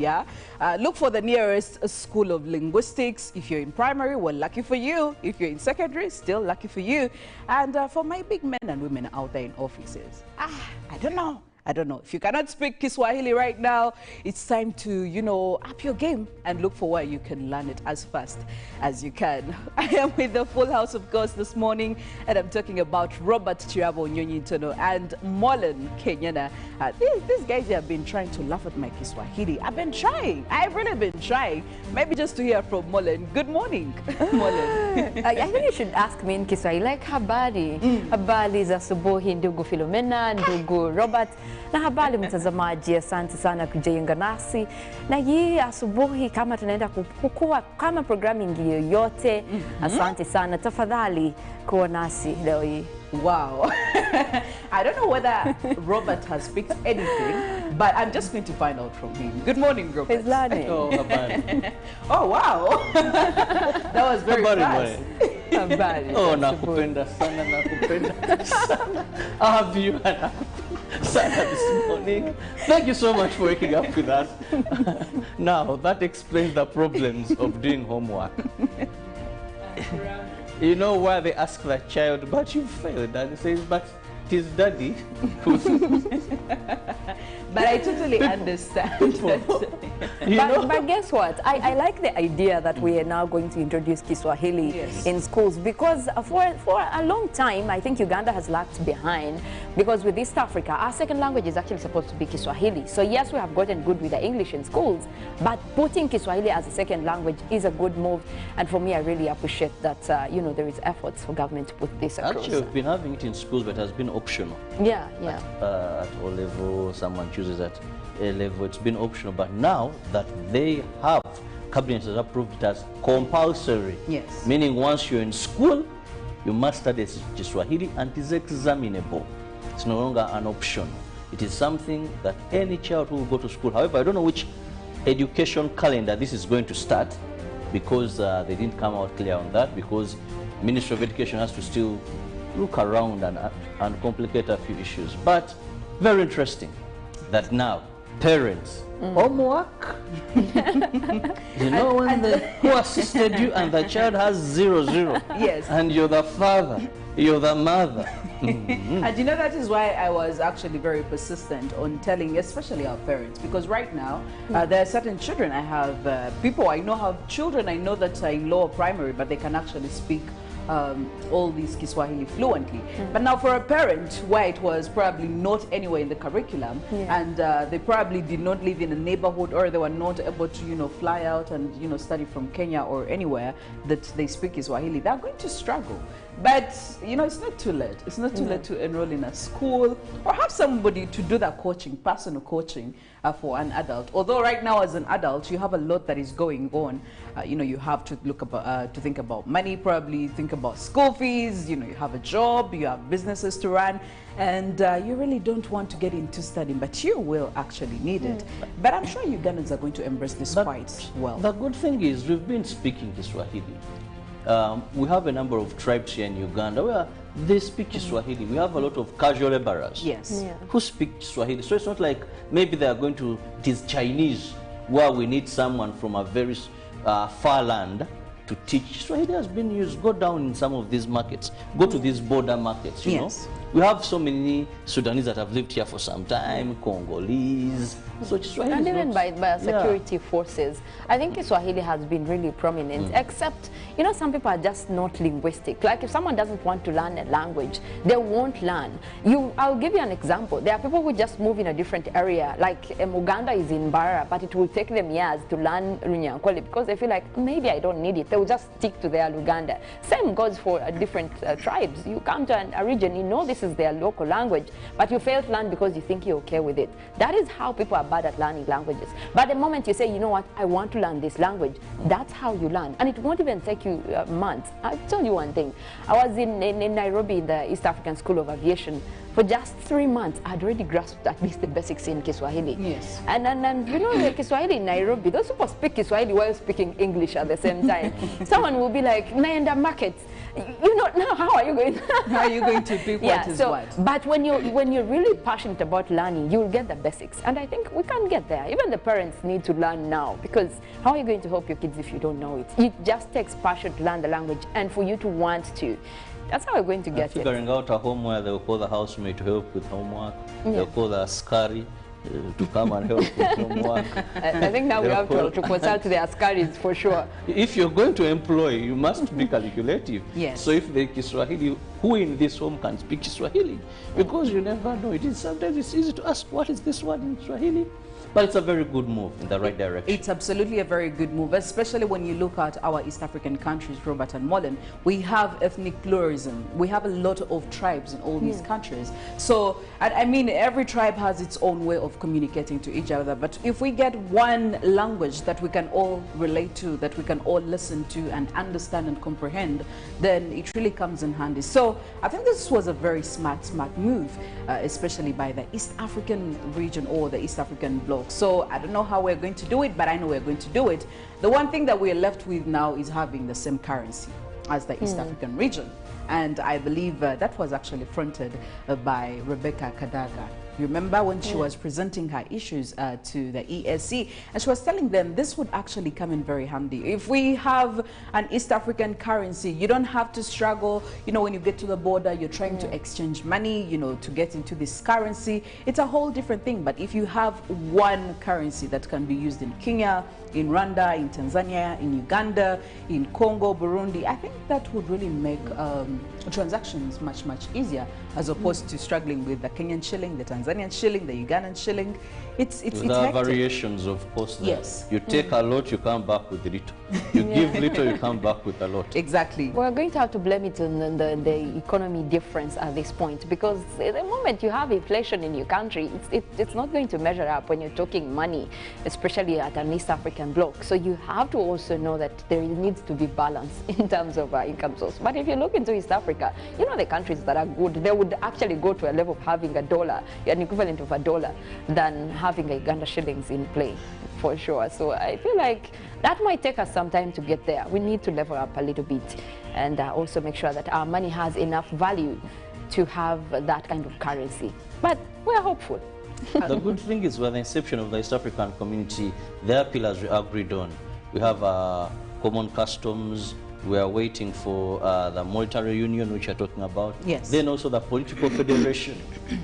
yeah? Look for the nearest school of linguistics. If you're in primary, well, lucky for you. If you're in secondary, still lucky for you. And for my big men and women out there in offices, I don't know. If you cannot speak Kiswahili right now, it's time to, you know, up your game and look for where you can learn it as fast as you can. I am with the full house, of course, this morning, and I'm talking about Robert Kirabo, Nyonyintono, and Mollen, Kenyena. These guys have been trying to laugh at my Kiswahili. I've been trying. I've really been trying. Maybe just to hear from Mollen. Good morning, Mollen. I think you should ask me in Kiswahili, like habari. Habari za asubuhi ndugu Philomena, ndugu Robert. Na habari mtazamaji, asante sana kujiunga nasi. Na hii asubuhi kama tunaenda kukua kama programming yoyote, asante sana. Tafadhali kuwa nasi leo hii. Wow. I don't know whether Robert has picked anything, but I'm just going to find out from him. Good morning, Robert. He's learning. Oh, wow. That was very fast. Habari. Oh, nakupenda sana, nakupenda sana. I have you sana this morning. Thank you so much for waking up with us. Now, that explains the problems of doing homework. You know why they ask the child, but you failed, and he says, but it is daddy who's... But I totally understand. But guess what? I like the idea that we are now going to introduce Kiswahili in schools, because for a long time, I think Uganda has lagged behind, because with East Africa, our second language is actually supposed to be Kiswahili. So yes, we have gotten good with the English in schools, but putting Kiswahili as a second language is a good move. And for me, I really appreciate that, you know, there is efforts for government to put this across. Actually, we've been having it in schools, but it has been optional. Yeah. At O level, someone chooses at A level, it's been optional, but now that they have, cabinet has approved it as compulsory. Yes. Meaning once you're in school, you must study Kiswahili and it is examinable. It's no longer an option. It is something that any child who will go to school, however, I don't know which education calendar this is going to start, because they didn't come out clear on that, because Ministry of Education has to still look around and complicate a few issues. But very interesting that now parents, homework, you know, when who assisted you and the child has 0, 0. Yes. And you're the father, you're the mother. And you know, that is why I was actually very persistent on telling, especially our parents, because right now there are certain children I have, people I know have children I know that are in lower primary, but they can actually speak all these Kiswahili fluently. But now for a parent where it was probably not anywhere in the curriculum, and they probably did not live in a neighborhood, or they were not able to, you know, fly out and, you know, study from Kenya or anywhere that they speak Kiswahili, they're going to struggle. But, you know, it's not too late. It's not too late to enroll in a school or have somebody to do that coaching, personal coaching for an adult. Although right now as an adult, you have a lot that is going on. You know, you have to look about, to think about money, probably think about school fees. You know, you have a job, you have businesses to run, and you really don't want to get into studying, but you will actually need it. But I'm sure Ugandans are going to embrace this quite well. The good thing is we've been speaking Kiswahili. We have a number of tribes here in Uganda where they speak Kiswahili. We have a lot of casual laborers who speak Kiswahili. So it's not like maybe they are going to, it is Chinese, where we need someone from a very far land to teach. Kiswahili has been used. Go down in some of these markets. Go to these border markets, you know. We have so many Sudanese that have lived here for some time, Congolese. So Kiswahili and even by security forces. I think Kiswahili has been really prominent, except, you know, some people are just not linguistic. Like if someone doesn't want to learn a language, they won't learn. I'll give you an example. There are people who just move in a different area. Like Uganda is in Bara, but it will take them years to learn Runyankole because they feel like, maybe I don't need it. They will just stick to their Luganda. Same goes for different tribes. You come to a region, you know this is their local language, but you fail to learn because you think you're okay with it. That is how people are bad at learning languages. But the moment you say, you know what, I want to learn this language, that's how you learn. And it won't even take you months. I'll tell you one thing. I was in Nairobi in the East African School of Aviation. For just 3 months, I'd already grasped at least the basics in Kiswahili. Yes. And you know, the Kiswahili in Nairobi, those people speak Kiswahili while speaking English at the same time. Someone will be like, naenda market. you know, now how are you going How are you going to pick what is what? But when you're really passionate about learning, you'll get the basics. And I think we can get there. Even the parents need to learn now, because how are you going to help your kids if you don't know it? It just takes passion to learn the language and for you to want to. That's how we're going to get figuring out a home where they'll call the housemaid to help with homework. They'll call the askari to come and help with homework. I think now we have to consult the askaris for sure. If you're going to employ, you must be calculative. Yes. So if the Kiswahili, who in this home can speak Kiswahili? Because you never know. Sometimes it's easy to ask, what is this word in Swahili? But it's a very good move in the right direction. It's absolutely a very good move, especially when you look at our East African countries, Robert and Mollen. We have ethnic pluralism. We have a lot of tribes in all these countries. So, I mean, every tribe has its own way of communicating to each other. But if we get one language that we can all relate to, that we can all listen to and understand and comprehend, then it really comes in handy. So, I think this was a very smart move, especially by the East African region or the East African bloc. So I don't know how we're going to do it, but I know we're going to do it. The one thing that we're left with now is having the same currency as the East African region. And I believe that was actually fronted by Rebecca Kadaga. You remember when she was presenting her issues to the ESC, and she was telling them this would actually come in very handy. If we have an East African currency, you don't have to struggle. You know, when you get to the border, you're trying to exchange money, you know, to get into this currency. It's a whole different thing. But if you have one currency that can be used in Kenya, in Rwanda, in Tanzania, in Uganda, in Congo, Burundi, I think that would really make transactions much easier, as opposed to struggling with the Kenyan shilling, the Tanzanian shilling, the Ugandan shilling. It's there are variations, of course. Yes. You take a lot, you come back with little. You give little, you come back with a lot. Exactly. We're going to have to blame it on the economy difference at this point, because the moment you have inflation in your country, it's not going to measure up when you're talking money, especially at an East African bloc. So you have to also know that there needs to be balance in terms of income source. But if you look into East Africa, you know, the countries that are good, they would actually go to a level of having a dollar, an equivalent of a dollar, than having a Uganda shillings in play, for sure. So I feel like that might take us some time to get there. We need to level up a little bit and also make sure that our money has enough value to have that kind of currency. But we're hopeful. The good thing is, with the inception of the East African community, there are pillars we agreed on. We have common customs. We are waiting for the monetary union, which you're talking about. Yes. Then also the political federation,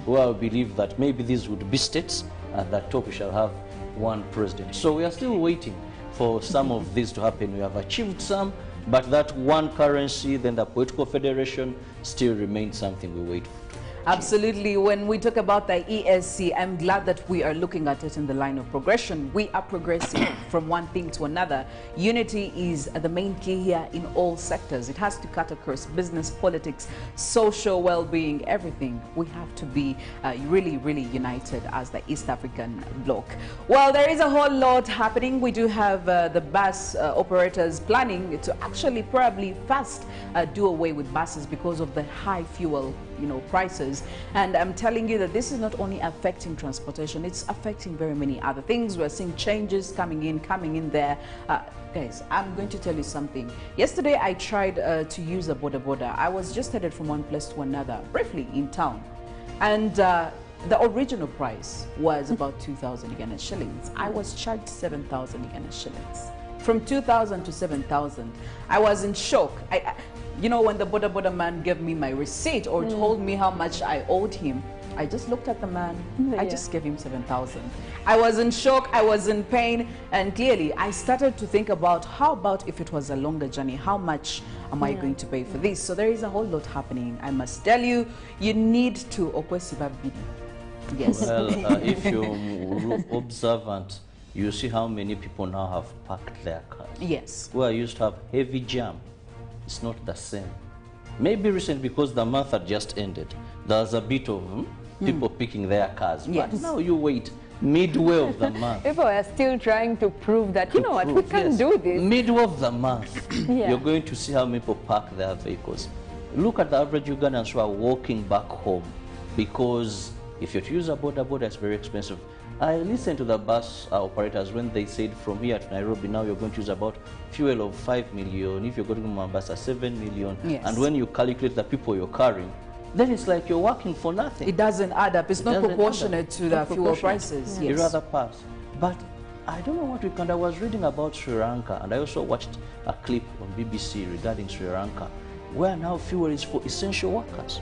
where I believe that maybe these would be states. At the top, we shall have one president. So we are still waiting for some of these to happen. We have achieved some, but that one currency, then the political federation, still remains something we wait for. Absolutely. When we talk about the ESC, I'm glad that we are looking at it in the line of progression. We are progressing from one thing to another. Unity is the main key here in all sectors. It has to cut across business, politics, social well-being, everything. We have to be really united as the East African bloc. Well, there is a whole lot happening. We do have the bus operators planning to actually probably fast do away with buses because of the high fuel prices. And I'm telling you that this is not only affecting transportation, it's affecting very many other things. We're seeing changes coming in there. Guys, I'm going to tell you something. Yesterday I tried to use a boda. I was just headed from one place to another, briefly in town, and the original price was about 2,000 Uganda shillings. I was charged 7,000 Uganda shillings. From 2,000 to 7,000. I was in shock. You know, when the boda man gave me my receipt or told me how much I owed him, I just looked at the man. I just gave him 7,000. I was in shock. I was in pain. And clearly, I started to think about, how about if it was a longer journey? How much am I going to pay for this? So there is a whole lot happening. I must tell you, you need to okwesiba bidi. Yes. Well, if you're observant, you see how many people now have parked their cars. Yes. Where I used to have heavy jam. It's not the same. Maybe recent, because the month had just ended, there's a bit of people picking their cars. Yes. But now you wait, midway of the month. People are still trying to prove that, you know what, we can do this. Midway of the month, you're going to see how many people park their vehicles. Look at the average Ugandans who are walking back home because If you're to use a boda, it's very expensive. I listened to the bus operators when they said from here to Nairobi, now you're going to use about fuel of 5 million. If you're going to Mombasa, 7 million. Yes. And when you calculate the people you're carrying, then it's like you're working for nothing. It doesn't add up. It's not proportionate to the fuel prices. You rather pass. But I don't know what we can. I was reading about Sri Lanka, and I also watched a clip on BBC regarding Sri Lanka, where now fuel is for essential workers.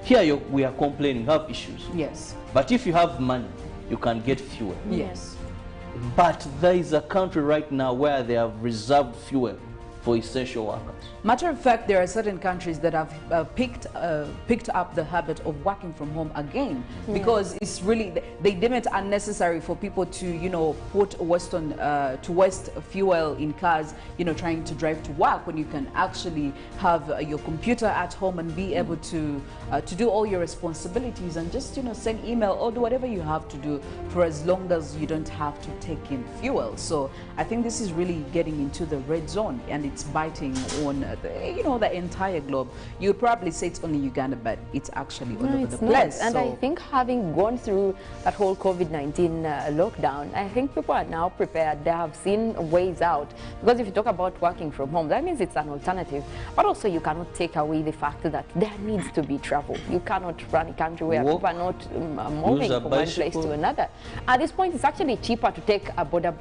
Here we are complaining, have issues. Yes. But if you have money, you can get fuel. Yes. But there is a country right now where they have reserved fuel for essential workers. Matter of fact, there are certain countries that have picked up the habit of working from home again, because it's really, they deem it unnecessary for people to, you know, put waste fuel in cars, you know, trying to drive to work, when you can actually have your computer at home and be able to do all your responsibilities and just, you know, send email or do whatever you have to do, for as long as you don't have to take in fuel. So I think this is really getting into the red zone, and it's biting on the entire globe. You'd probably say it's only Uganda, but it's actually all over the place. And I think having gone through that whole COVID-19 lockdown, I think people are now prepared. They have seen ways out. Because if you talk about working from home, that means it's an alternative. But also you cannot take away the fact that there needs to be travel. You cannot run a country where people are not moving from one place to another. At this point, it's actually cheaper to take a boda.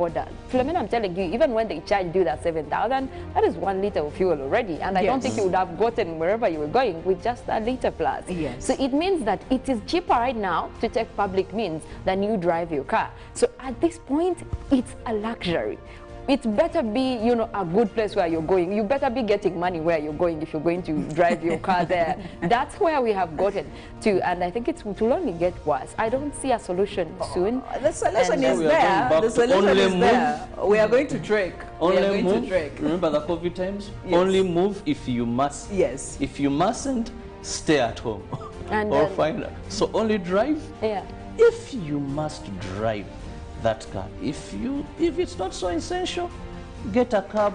Philomena, I'm telling you, even when they charge you that 7,000, that is 1 liter of fuel already. And I don't think you would have gotten wherever you were going with just a liter plus. Yes. So it means that it is cheaper right now to take public means than you drive your car. So at this point, it's a luxury. It better be, you know, a good place where you're going. You better be getting money where you're going if you're going to drive your car there. That's where we have gotten to, and I think it will only get worse. I don't see a solution soon. The solution is there. The solution is there. We are going to trek. Only move. Remember the COVID times? Yes. Only move if you must. Yes. If you mustn't, stay at home. And or find out. So only drive. Yeah. If you must drive that car, if it's not so essential, get a cab,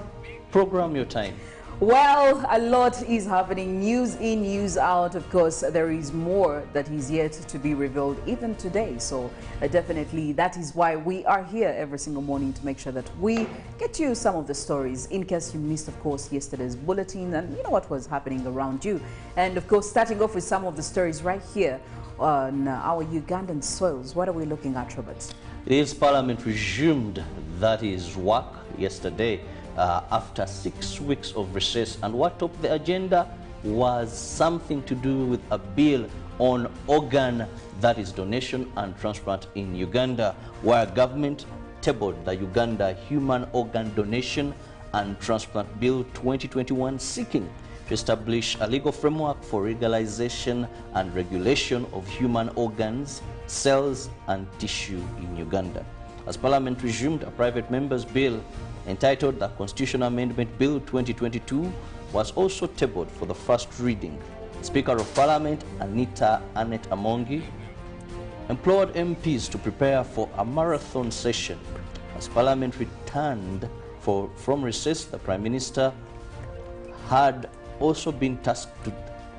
program your time. Well, a lot is happening, news in, news out. Of course, there is more that is yet to be revealed even today. So definitely that is why we are here every single morning, to make sure that we get you some of the stories, in case you missed, of course, yesterday's bulletin and you know what was happening around you. And of course, starting off with some of the stories right here on our Ugandan soils. What are we looking at, Robert? This Parliament resumed, that is, work yesterday after 6 weeks of recess, and what topped the agenda was something to do with a bill on organ, that is donation and transplant in Uganda, where government tabled the Uganda Human Organ Donation and Transplant Bill 2021, seeking to establish a legal framework for legalization and regulation of human organs, cells and tissue in Uganda. As Parliament resumed, a private member's bill entitled the Constitutional Amendment Bill 2022 was also tabled for the first reading. Speaker of Parliament Annette Amongi implored MPs to prepare for a marathon session. As Parliament returned from recess, the Prime Minister had also been tasked to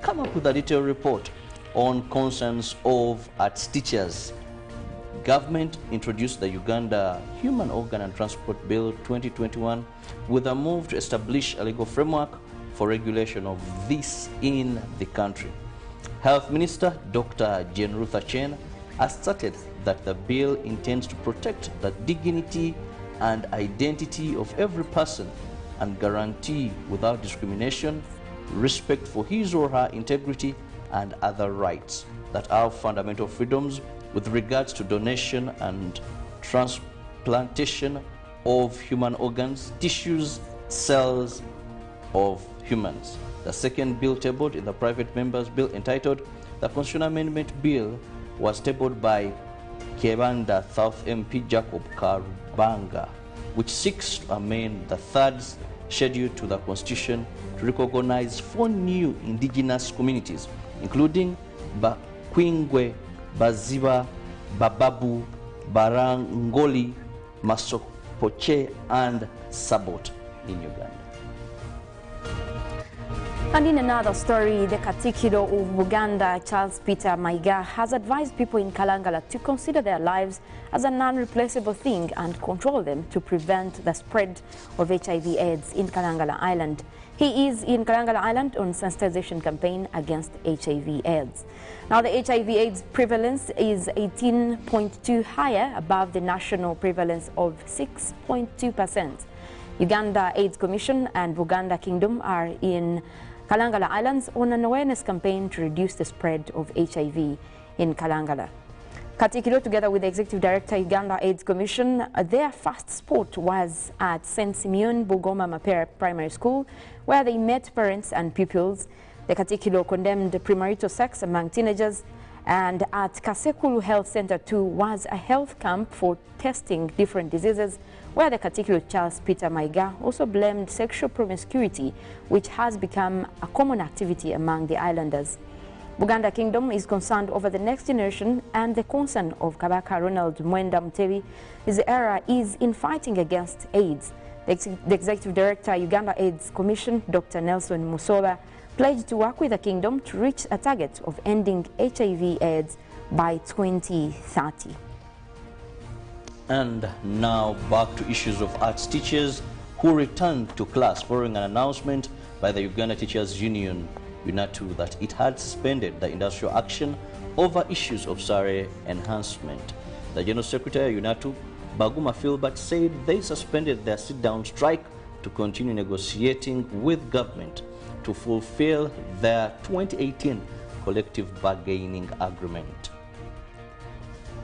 come up with a detailed report on concerns of its teachers. Government introduced the Uganda Human Organ and Transport Bill 2021 with a move to establish a legal framework for regulation of this in the country. Health Minister Dr. Jane Ruth Acheng asserted that the bill intends to protect the dignity and identity of every person and guarantee, without discrimination, respect for his or her integrity and other rights that are fundamental freedoms with regards to donation and transplantation of human organs, tissues, cells of humans. The second bill tabled in the private member's bill, entitled the Constitutional Amendment Bill, was tabled by Kenyena South MP Jacob Karubanga, which seeks to amend the third schedule to the Constitution to recognize 4 new indigenous communities, including Bakwingwe, Baziba, Bababu, Barangoli, Masopoche and Sabot in Uganda. And in another story, the Katikiro of Uganda, Charles Peter Mayiga, has advised people in Kalangala to consider their lives as a non-replaceable thing and control them to prevent the spread of HIV/AIDS in Kalangala Island. He is in Kalangala Island on sensitization campaign against HIV/AIDS. Now, the HIV/AIDS prevalence is 18.2 higher above the national prevalence of 6.2%. Uganda AIDS Commission and Buganda Kingdom are in Kalangala Islands on an awareness campaign to reduce the spread of HIV in Kalangala. Katikiro, together with the Executive Director, Uganda AIDS Commission, their first spot was at St. Simeon Bugoma Mapera Primary School, where they met parents and pupils. The Katikiro condemned premarital sex among teenagers, and at Kasekulu Health Center too was a health camp for testing different diseases, where the Katikiro Charles Peter Mayiga also blamed sexual promiscuity, which has become a common activity among the islanders. Buganda Kingdom is concerned over the next generation, and the concern of Kabaka Ronald Mwenda Mutebi his era is in fighting against AIDS. The Executive Director, Uganda AIDS Commission, Dr. Nelson Musola, pledged to work with the Kingdom to reach a target of ending HIV/AIDS by 2030. And now back to issues of arts teachers who returned to class following an announcement by the Uganda Teachers Union, UNATU, that it had suspended the industrial action over issues of salary enhancement. The General Secretary, UNATU, Baguma Philbert, said they suspended their sit-down strike to continue negotiating with government to fulfill their 2018 collective bargaining agreement.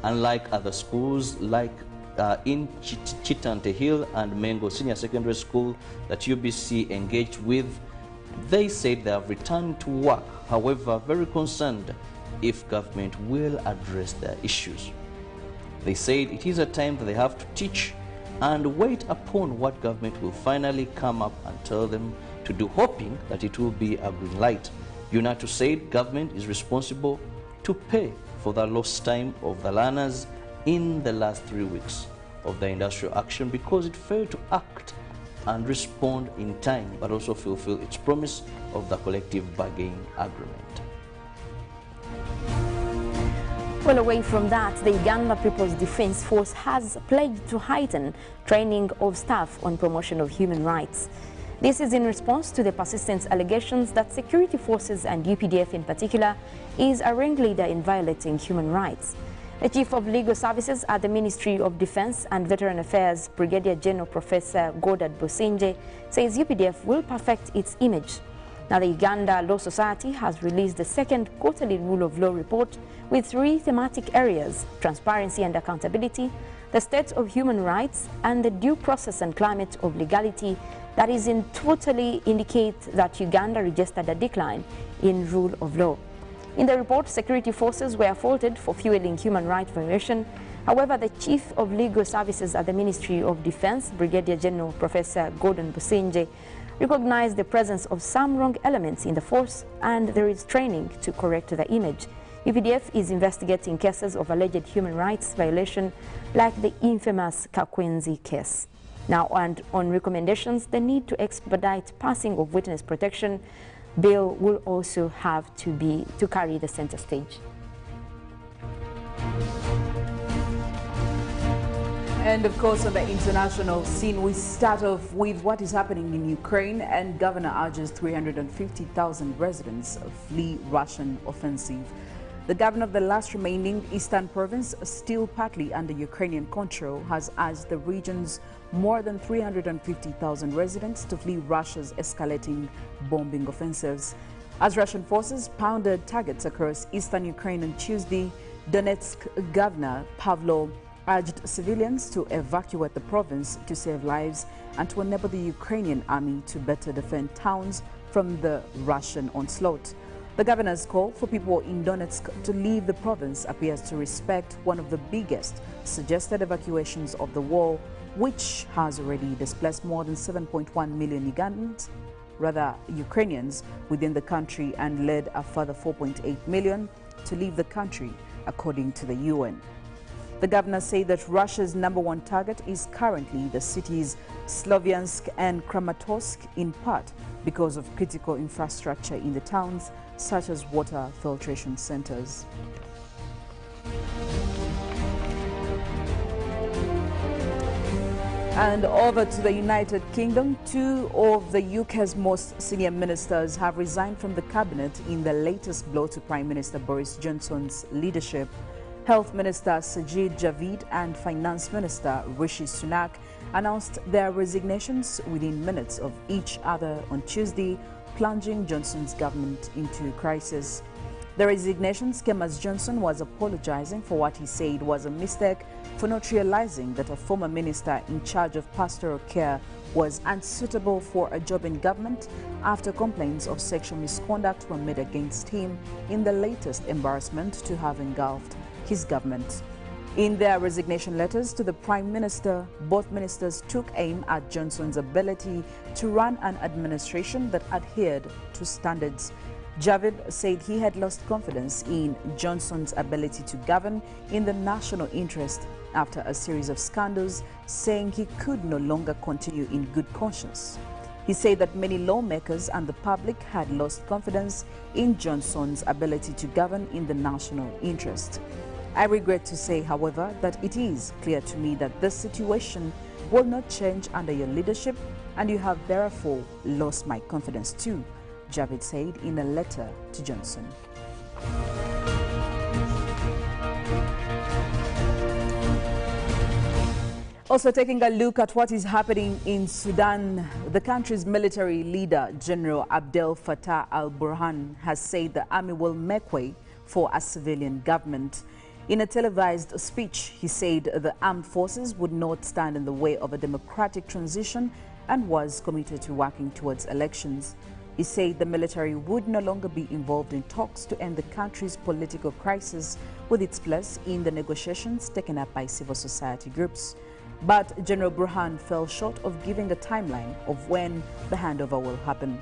Unlike other schools, like in Chitante Hill and Mengo Senior Secondary School that UBC engaged with, they said they have returned to work, however very concerned if government will address their issues. They said it is a time that they have to teach and wait upon what government will finally come up and tell them to do, hoping that it will be a green light. UNATU said government is responsible to pay for the lost time of the learners in the last 3 weeks of the industrial action because it failed to act and respond in time, but also fulfill its promise of the collective bargaining agreement. Well, away from that, the Uganda People's Defence Force has pledged to heighten training of staff on promotion of human rights. This is in response to the persistent allegations that security forces and UPDF in particular is a ringleader in violating human rights. The Chief of Legal Services at the Ministry of Defense and Veteran Affairs, Brigadier General Professor Godard Bosinje, says UPDF will perfect its image. Now, the Uganda Law Society has released the second quarterly Rule of Law report with 3 thematic areas: transparency and accountability, the state of human rights, and the due process and climate of legality that is in totally indicate that Uganda registered a decline in rule of law. In the report, security forces were faulted for fueling human rights violation. However, the Chief of Legal Services at the Ministry of Defense, Brigadier General Professor Gordon Bosinje, recognized the presence of some wrong elements in the force, and there is training to correct the image. UPDF is investigating cases of alleged human rights violation like the infamous Kakwenzi case. Now, and on recommendations, the need to expedite passing of witness protection bill will also have to carry the center stage. And of course, on the international scene, we start off with what is happening in Ukraine, and governor urges 350,000 residents flee Russian offensive. The governor of the last remaining eastern province, still partly under Ukrainian control, has urged the region's more than 350,000 residents to flee Russia's escalating bombing offensives. As Russian forces pounded targets across eastern Ukraine on Tuesday, Donetsk Governor Pavlo urged civilians to evacuate the province to save lives and to enable the Ukrainian army to better defend towns from the Russian onslaught. The governor's call for people in Donetsk to leave the province appears to respect one of the biggest suggested evacuations of the war, which has already displaced more than 7.1 million Ukrainians within the country and led a further 4.8 million to leave the country, according to the UN. The governor said that Russia's #1 target is currently the cities Sloviansk and Kramatorsk, in part because of critical infrastructure in the towns, such as water filtration centers. And over to the United Kingdom, 2 of the UK's most senior ministers have resigned from the cabinet in the latest blow to Prime Minister Boris Johnson's leadership. Health Minister Sajid Javid and Finance Minister Rishi Sunak announced their resignations within minutes of each other on Tuesday, plunging Johnson's government into crisis. The resignations came as Johnson was apologizing for what he said was a mistake for not realizing that a former minister in charge of pastoral care was unsuitable for a job in government after complaints of sexual misconduct were made against him in the latest embarrassment to have engulfed his government. In their resignation letters to the Prime Minister, both ministers took aim at Johnson's ability to run an administration that adhered to standards. Javid said he had lost confidence in Johnson's ability to govern in the national interest after a series of scandals, saying he could no longer continue in good conscience. He said that many lawmakers and the public had lost confidence in Johnson's ability to govern in the national interest. I regret to say, however, that it is clear to me that this situation will not change under your leadership, and you have therefore lost my confidence too, Javid said in a letter to Johnson. Also taking a look at what is happening in Sudan, the country's military leader, General Abdel Fattah al-Burhan, has said the army will make way for a civilian government. In a televised speech, he said the armed forces would not stand in the way of a democratic transition and was committed to working towards elections. He said the military would no longer be involved in talks to end the country's political crisis, with its place in the negotiations taken up by civil society groups. But General Burhan fell short of giving a timeline of when the handover will happen.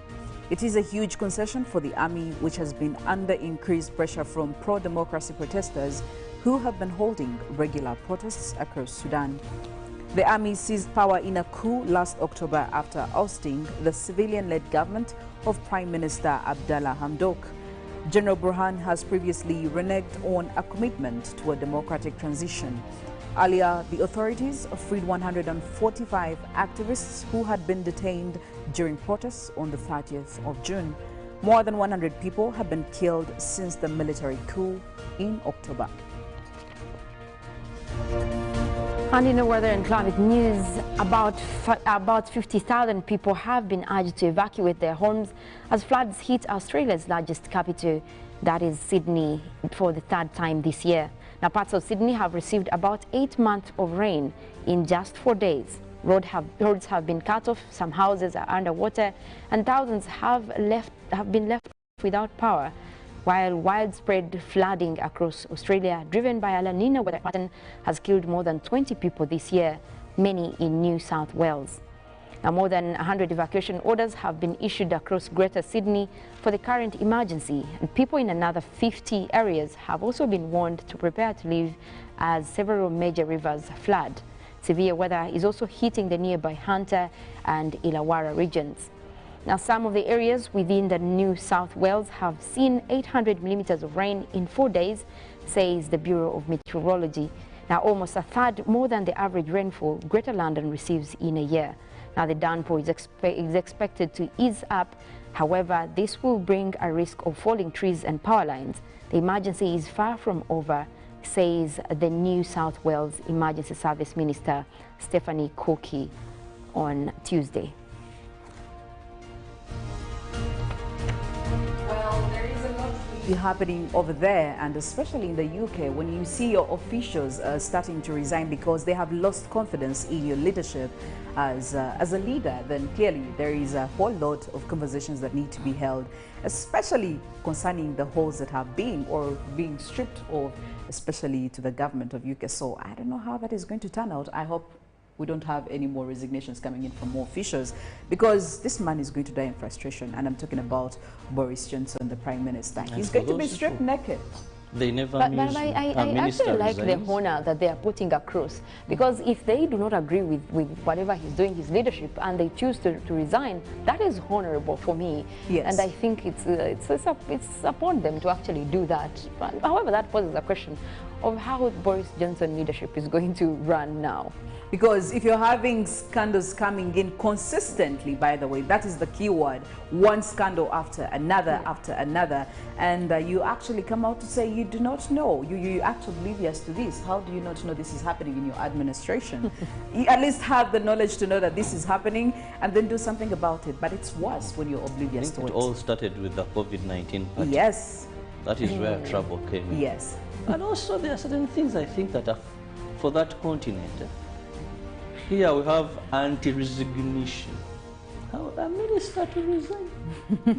It is a huge concession for the army, which has been under increased pressure from pro-democracy protesters who have been holding regular protests across Sudan. The army seized power in a coup last October after ousting the civilian-led government of Prime Minister Abdallah Hamdok. General Burhan has previously reneged on a commitment to a democratic transition. Earlier, the authorities freed 145 activists who had been detained during protests on the 30th of June. More than 100 people have been killed since the military coup in October. And in the weather and climate news, about 50,000 people have been urged to evacuate their homes as floods hit Australia's largest capital, that is Sydney, for the 3rd time this year. Now, parts of Sydney have received about 8 months of rain in just 4 days. Roads have been cut off, some houses are underwater, and thousands have been left without power, while widespread flooding across Australia, driven by a La Nina weather pattern, has killed more than 20 people this year, many in New South Wales. Now, more than 100 evacuation orders have been issued across Greater Sydney for the current emergency, and people in another 50 areas have also been warned to prepare to leave as several major rivers flood. Severe weather is also hitting the nearby Hunter and Illawarra regions. Now, some of the areas within the New South Wales have seen 800 millimeters of rain in 4 days, says the Bureau of Meteorology. Now, almost a third more than the average rainfall Greater London receives in a year. Now, the downpour is expected to ease up. However, this will bring a risk of falling trees and power lines. The emergency is far from over, says the New South Wales Emergency Service Minister Stephanie Corky on Tuesday. Happening over there, and especially in the UK, when you see your officials starting to resign because they have lost confidence in your leadership as a leader, then clearly there is a whole lot of conversations that need to be held, especially concerning the holes that have been or being stripped of, especially to the government of UK. So I don't know how that is going to turn out. I hope we don't have any more resignations coming in from more officials, because this man is going to die in frustration. And I'm talking about Boris Johnson, the Prime Minister. He's going to be stripped naked. They never But use I a minister actually like the resigns. honor that they are putting across, because if they do not agree with whatever he's doing, his leadership, and they choose to resign, that is honorable for me. Yes. And I think it's upon them to actually do that. But, however, that poses a question of how Boris Johnson leadership is going to run now. Because if you're having scandals coming in consistently, by the way, that is the key word, one scandal after another, and you actually come out to say you do not know, you act oblivious to this. How do you not know this is happening in your administration? You at least have the knowledge to know that this is happening and then do something about it. But it's worse when you're oblivious to it. It all started with the COVID-19 party. Yes. That is where trouble came in. Yes. And also there are certain things I think that are for that continent. Here we have anti-resignation. How a minister to resign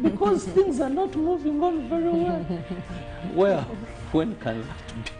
because things are not moving on very well. Well, when can that be?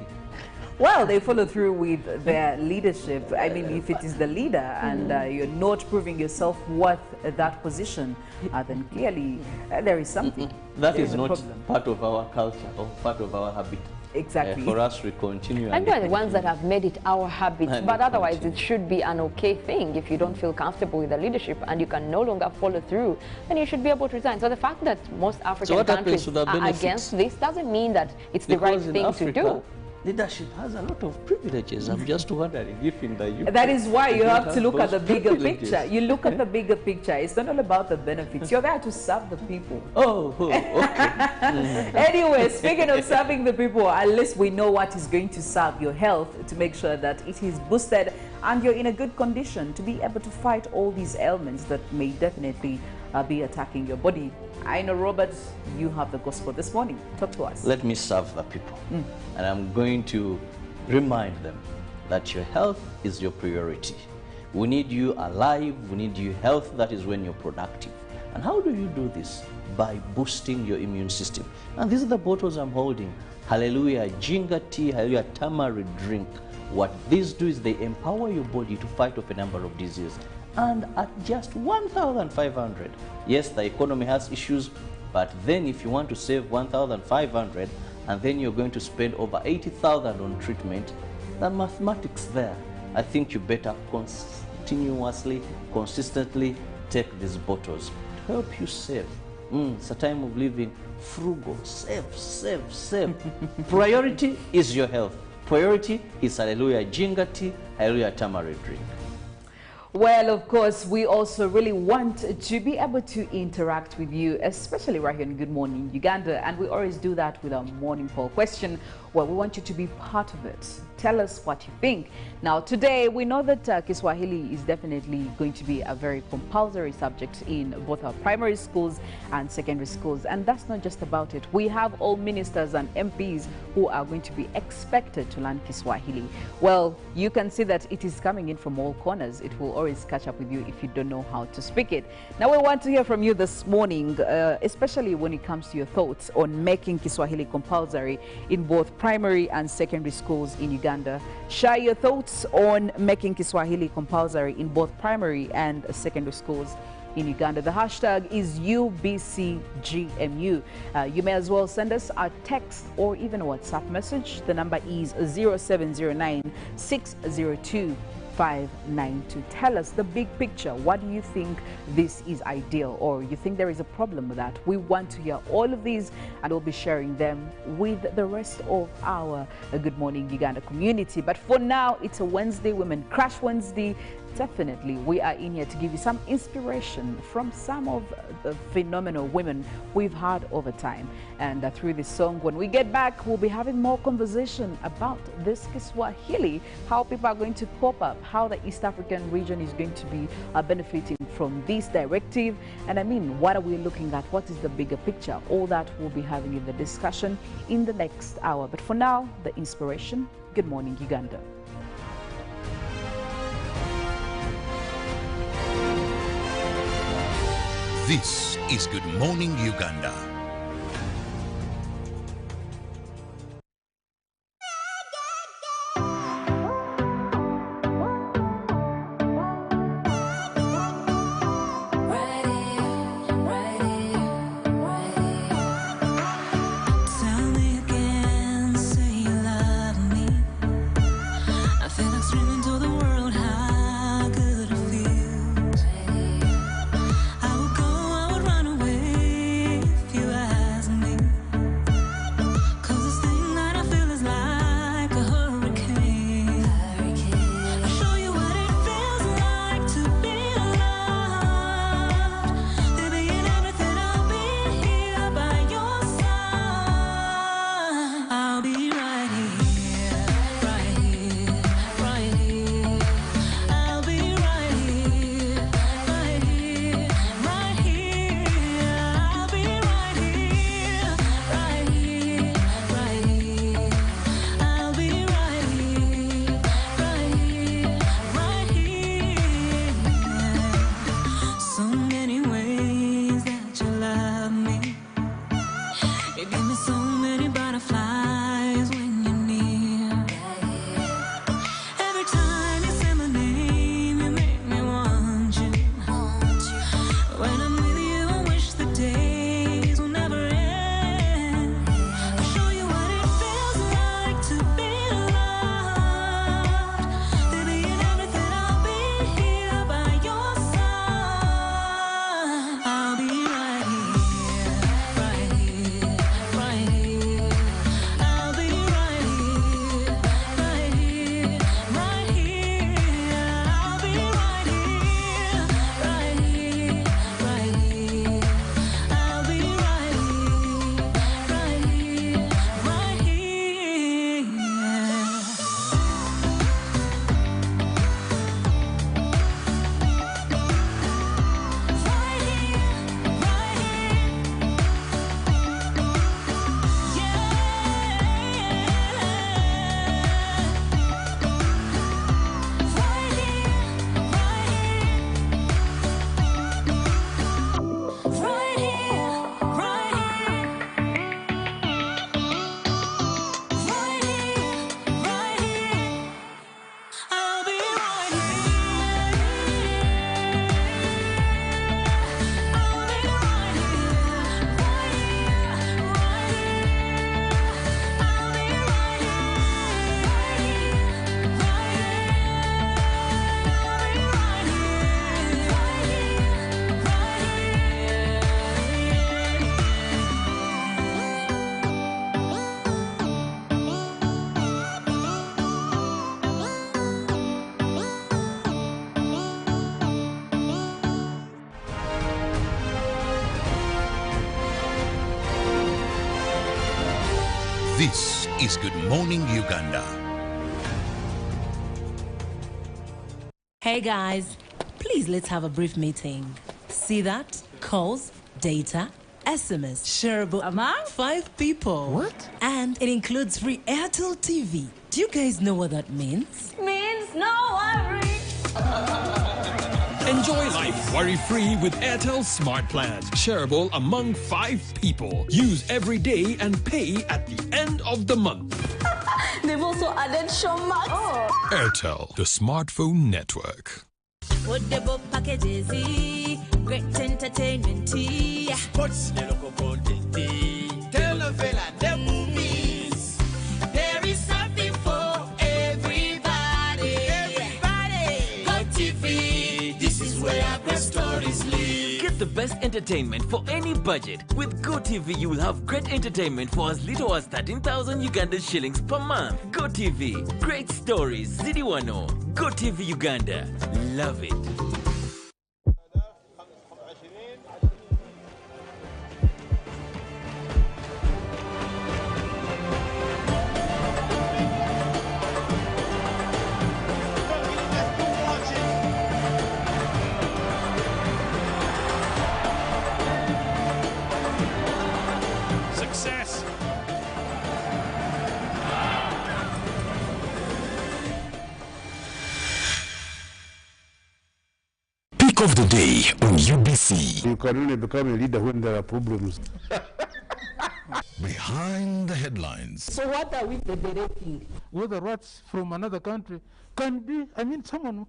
Well, they follow through with their leadership. I mean, if it is the leader and you're not proving yourself worth that position, then clearly there is something. That There is a not problem. part of our culture or part of our habit. Exactly. For us, we continue. And we are the ones that have made it our habit, And but we otherwise continue. it should be an okay thing. If you don't feel comfortable with the leadership and you can no longer follow through, then you should be able to resign. So the fact that most African what happens countries to the are benefits? against this doesn't mean that it's the right Because in thing Africa, to do. leadership has a lot of privileges. I'm just wondering if in the UK... That is why you they have to look at the those bigger privileges. picture. You look at the bigger picture. It's not all about the benefits. You're there to serve the people. Oh, okay. Anyway, speaking of serving the people, at least we know what is going to serve your health to make sure that it is boosted and you're in a good condition to be able to fight all these ailments that may definitely be attacking your body. I know, Robert, you have the gospel this morning. Talk to us. Let me serve the people. And I'm going to remind them that your health is your priority. We need you alive. We need you health. That is when you're productive. And how do you do this? By boosting your immune system. And these are the bottles I'm holding. Hallelujah ginger tea, hallelujah tamarind drink. What these do is they empower your body to fight off a number of diseases. And at just 1,500. Yes, the economy has issues, but then if you want to save 1,500 and then you're going to spend over 80,000 on treatment, the mathematics there. I think you better continuously, consistently take these bottles to help you save. It's a time of living frugal, save. Priority is your health. Priority is hallelujah ginger tea, hallelujah tamarind drink. Well, of course, we also really want to be able to interact with you, especially right here in Good Morning Uganda. And we always do that with our morning poll question, where we want you to be part of it. Tell us what you think. Now, today, we know that Kiswahili is definitely going to be a very compulsory subject in both our primary schools and secondary schools. And that's not just about it. We have all ministers and MPs who are going to be expected to learn Kiswahili. Well, you can see that it is coming in from all corners. It will always catch up with you if you don't know how to speak it. Now, we want to hear from you this morning, especially when it comes to your thoughts on making Kiswahili compulsory in both primary and secondary schools in Uganda. Share your thoughts on making Kiswahili compulsory in both primary and secondary schools in Uganda. The hashtag is UBCGMU. You may as well send us a text or even a WhatsApp message. The number is 0709 602 592. Tell us the big picture. What do you think this is ideal, or you think there is a problem with that? We want to hear all of these, and we'll be sharing them with the rest of our Good Morning Uganda community. But for now, it's a Wednesday, Women Crash Wednesday. Definitely, we are in here to give you some inspiration from some of the phenomenal women we've had over time. And through this song, when we get back, we'll be having more conversation about this Kiswahili, how people are going to cope up, how the East African region is going to be benefiting from this directive. And I mean, what are we looking at? What is the bigger picture? All that we'll be having in the discussion in the next hour. But for now, the inspiration. Good Morning Uganda. This is Good Morning Uganda. Tell me again, This is Good Morning Uganda. Hey guys, please let's have a brief meeting. See that? Calls, data, SMS, shareable among 5 people. What? And it includes free Airtel TV. Do you guys know what that means? Means no worries. Enjoy life worry-free with Airtel Smart Plans, shareable among 5 people. Use every day and pay at the end of the month. They've also added Showmax. Oh. Airtel, the smartphone network. Football packages, great entertainment, Sports, the local content, telenovela, the movies. There is something for everybody. Everybody. Go TV, this is where great stories live. Get the best entertainment for any budget. With GoTV, you will have great entertainment for as little as 13,000 Ugandan shillings per month. GoTV, great stories, Zidiwano. GoTV Uganda, love it. Success. Pick of the day on UBC. You can only become a leader when there are problems. Behind the headlines. So what are we federating? Whether rats from another country can be, I mean, somebody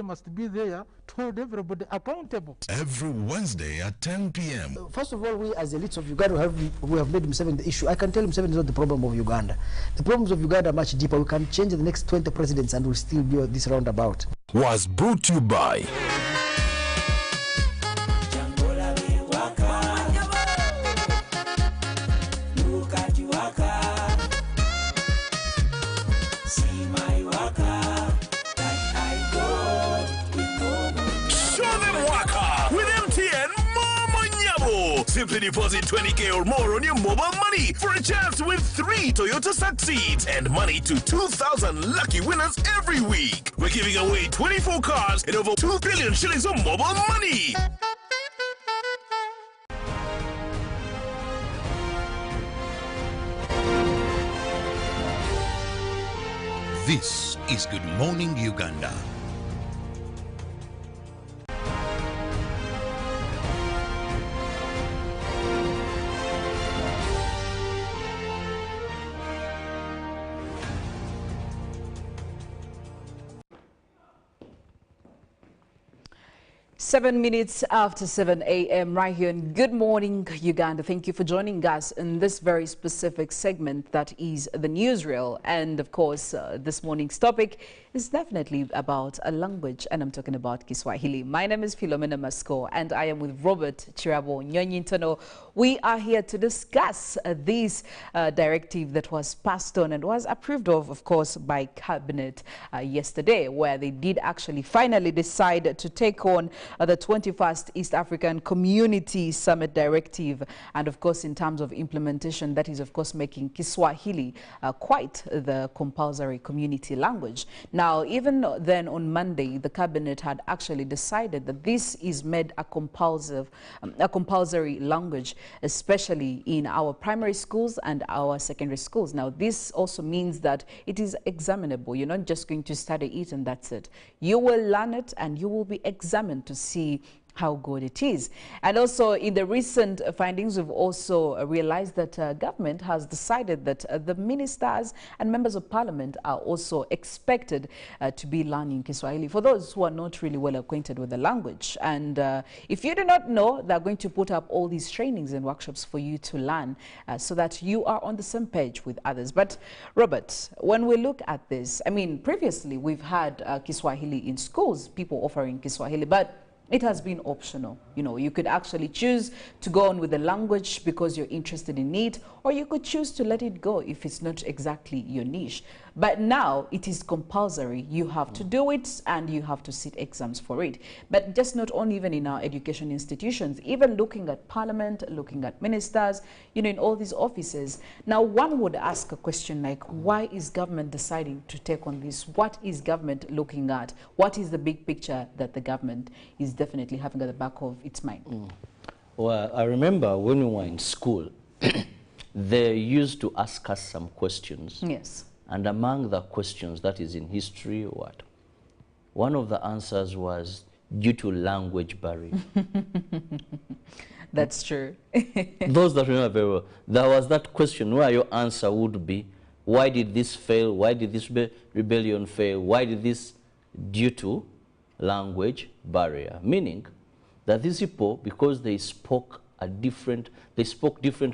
must be there to hold everybody accountable. Every Wednesday at 10 p.m. First of all, we as elites of Uganda, we have made Museveni the issue. I can tell Museveni is not the problem of Uganda. The problems of Uganda are much deeper. We can change the next 20 presidents and we'll still be this roundabout. Was brought to you by Simply deposit 20K or more on your mobile money for a chance to win 3 Toyota Succeeds and money to 2,000 lucky winners every week. We're giving away 24 cars and over 2 billion shillings of mobile money. This is Good Morning Uganda. Seven minutes after 7 a.m. right here in Good Morning Uganda. Thank you for joining us in this very specific segment that is the newsreel. And of course, this morning's topic is definitely about a language, and I'm talking about Kiswahili. My name is Philomena Mastiko, and I am with Robert Kirabo, Nyonyintono. We are here to discuss this directive that was passed on and was approved of course, by Cabinet yesterday, where they did actually finally decide to take on the 21st East African Community Summit Directive. And of course, in terms of implementation, that is of course making Kiswahili quite the compulsory community language. Now, even then on Monday, the Cabinet had actually decided that this is made a compulsory language, especially in our primary schools and our secondary schools. Now, this also means that it is examinable. You're not just going to study it and that's it. You will learn it and you will be examined to see how good it is. And also in the recent findings, we've also realized that government has decided that the ministers and members of parliament are also expected to be learning Kiswahili for those who are not really well acquainted with the language. And if you do not know, they're going to put up all these trainings and workshops for you to learn so that you are on the same page with others. But Robert, when we look at this, I mean, previously we've had Kiswahili in schools, people offering Kiswahili, but it has been optional. You know, you could actually choose to go on with the language because you're interested in it, or you could choose to let it go if it's not exactly your niche. But now it is compulsory. You have to do it and you have to sit exams for it. But just not only even in our education institutions, even looking at parliament, looking at ministers, you know, in all these offices. Now, one would ask a question like, why is government deciding to take on this? What is government looking at? What is the big picture that the government is definitely having at the back of its mind? Well, I remember when we were in school, they used to ask us some questions. Yes. And among the questions, that is in history or what, one of the answers was due to language barrier. That's true. Those that remember very well, there was that question where your answer would be, why did this fail? Why did this rebellion fail? Why did this? Due to language barrier. Meaning that these people, because they spoke different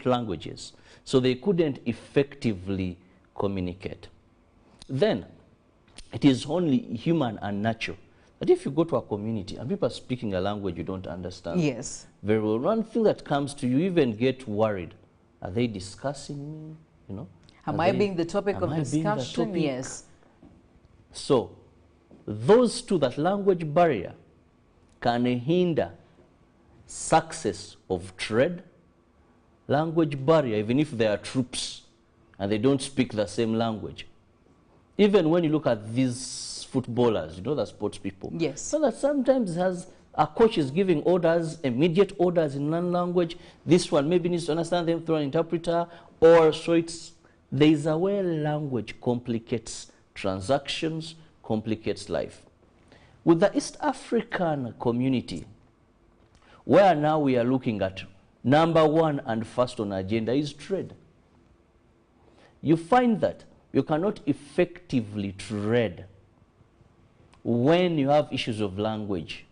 languages, so they couldn't effectively communicate. Then it is only human and natural that if you go to a community and people are speaking a language you don't understand yes, very well, one thing that comes to you, even get worried. Are they discussing me? You know, am I being the topic of discussion? Yes. So those two, that language barrier can hinder success of trade. Language barrier, even if there are troops and they don't speak the same language. Even when you look at these footballers, you know, the sports people. Yes. So that sometimes a coach is giving orders, immediate orders in one language. This one maybe needs to understand them through an interpreter, or so there is a way language complicates transactions, complicates life. With the East African community, where now we are looking at number one and first on agenda is trade. You find that you cannot effectively trade when you have issues of language.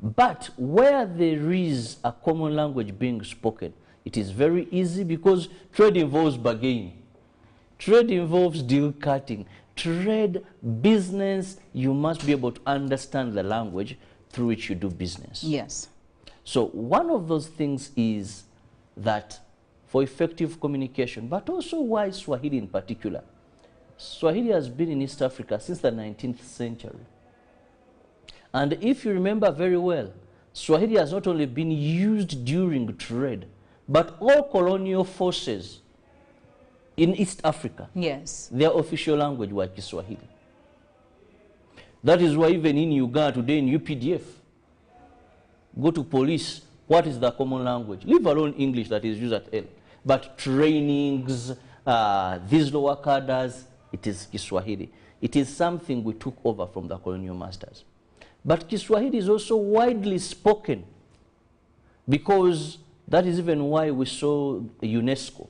But where there is a common language being spoken, it is very easy, because trade involves bargaining. Trade involves deal cutting. Trade, business, you must be able to understand the language through which you do business. Yes. So one of those things is that for effective communication, but also why Swahili in particular. Swahili has been in East Africa since the 19th century. And if you remember very well, Swahili has not only been used during trade, but all colonial forces in East Africa, yes, their official language was Kiswahili. That is why even in Uganda today, in UPDF, go to police, what is the common language? Leave alone English that is used at L. But trainings, these lower cadres, it is Kiswahili. It is something we took over from the colonial masters. But Kiswahili is also widely spoken, because that is even why we saw UNESCO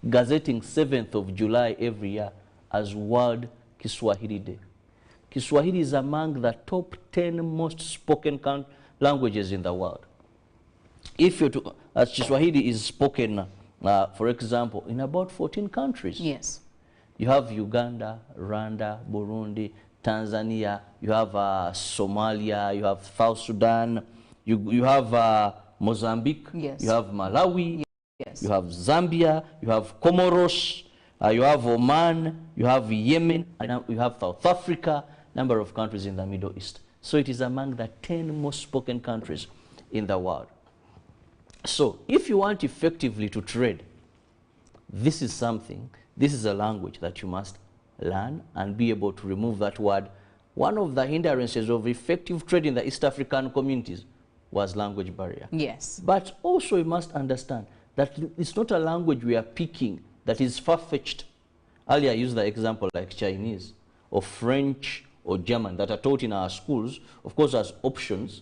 gazetting 7th of July every year as World Kiswahili Day. Kiswahili is among the top 10 most spoken languages in the world. If you're to, as Kiswahili is spoken, for example, in about 14 countries. Yes. You have Uganda, Rwanda, Burundi, Tanzania, you have Somalia, you have South Sudan, you have Mozambique, yes, you have Malawi, yes, you have Zambia, you have Comoros, you have Oman, you have Yemen, and you have South Africa, number of countries in the Middle East. So it is among the 10 most spoken countries in the world. So if you want effectively to trade, this is something, this is a language that you must learn and be able to remove that word. One of the hindrances of effective trade in the East African communities was language barrier. Yes. But also you must understand that it's not a language we are picking that is far-fetched. Earlier I used the example like Chinese or French or German that are taught in our schools, of course as options,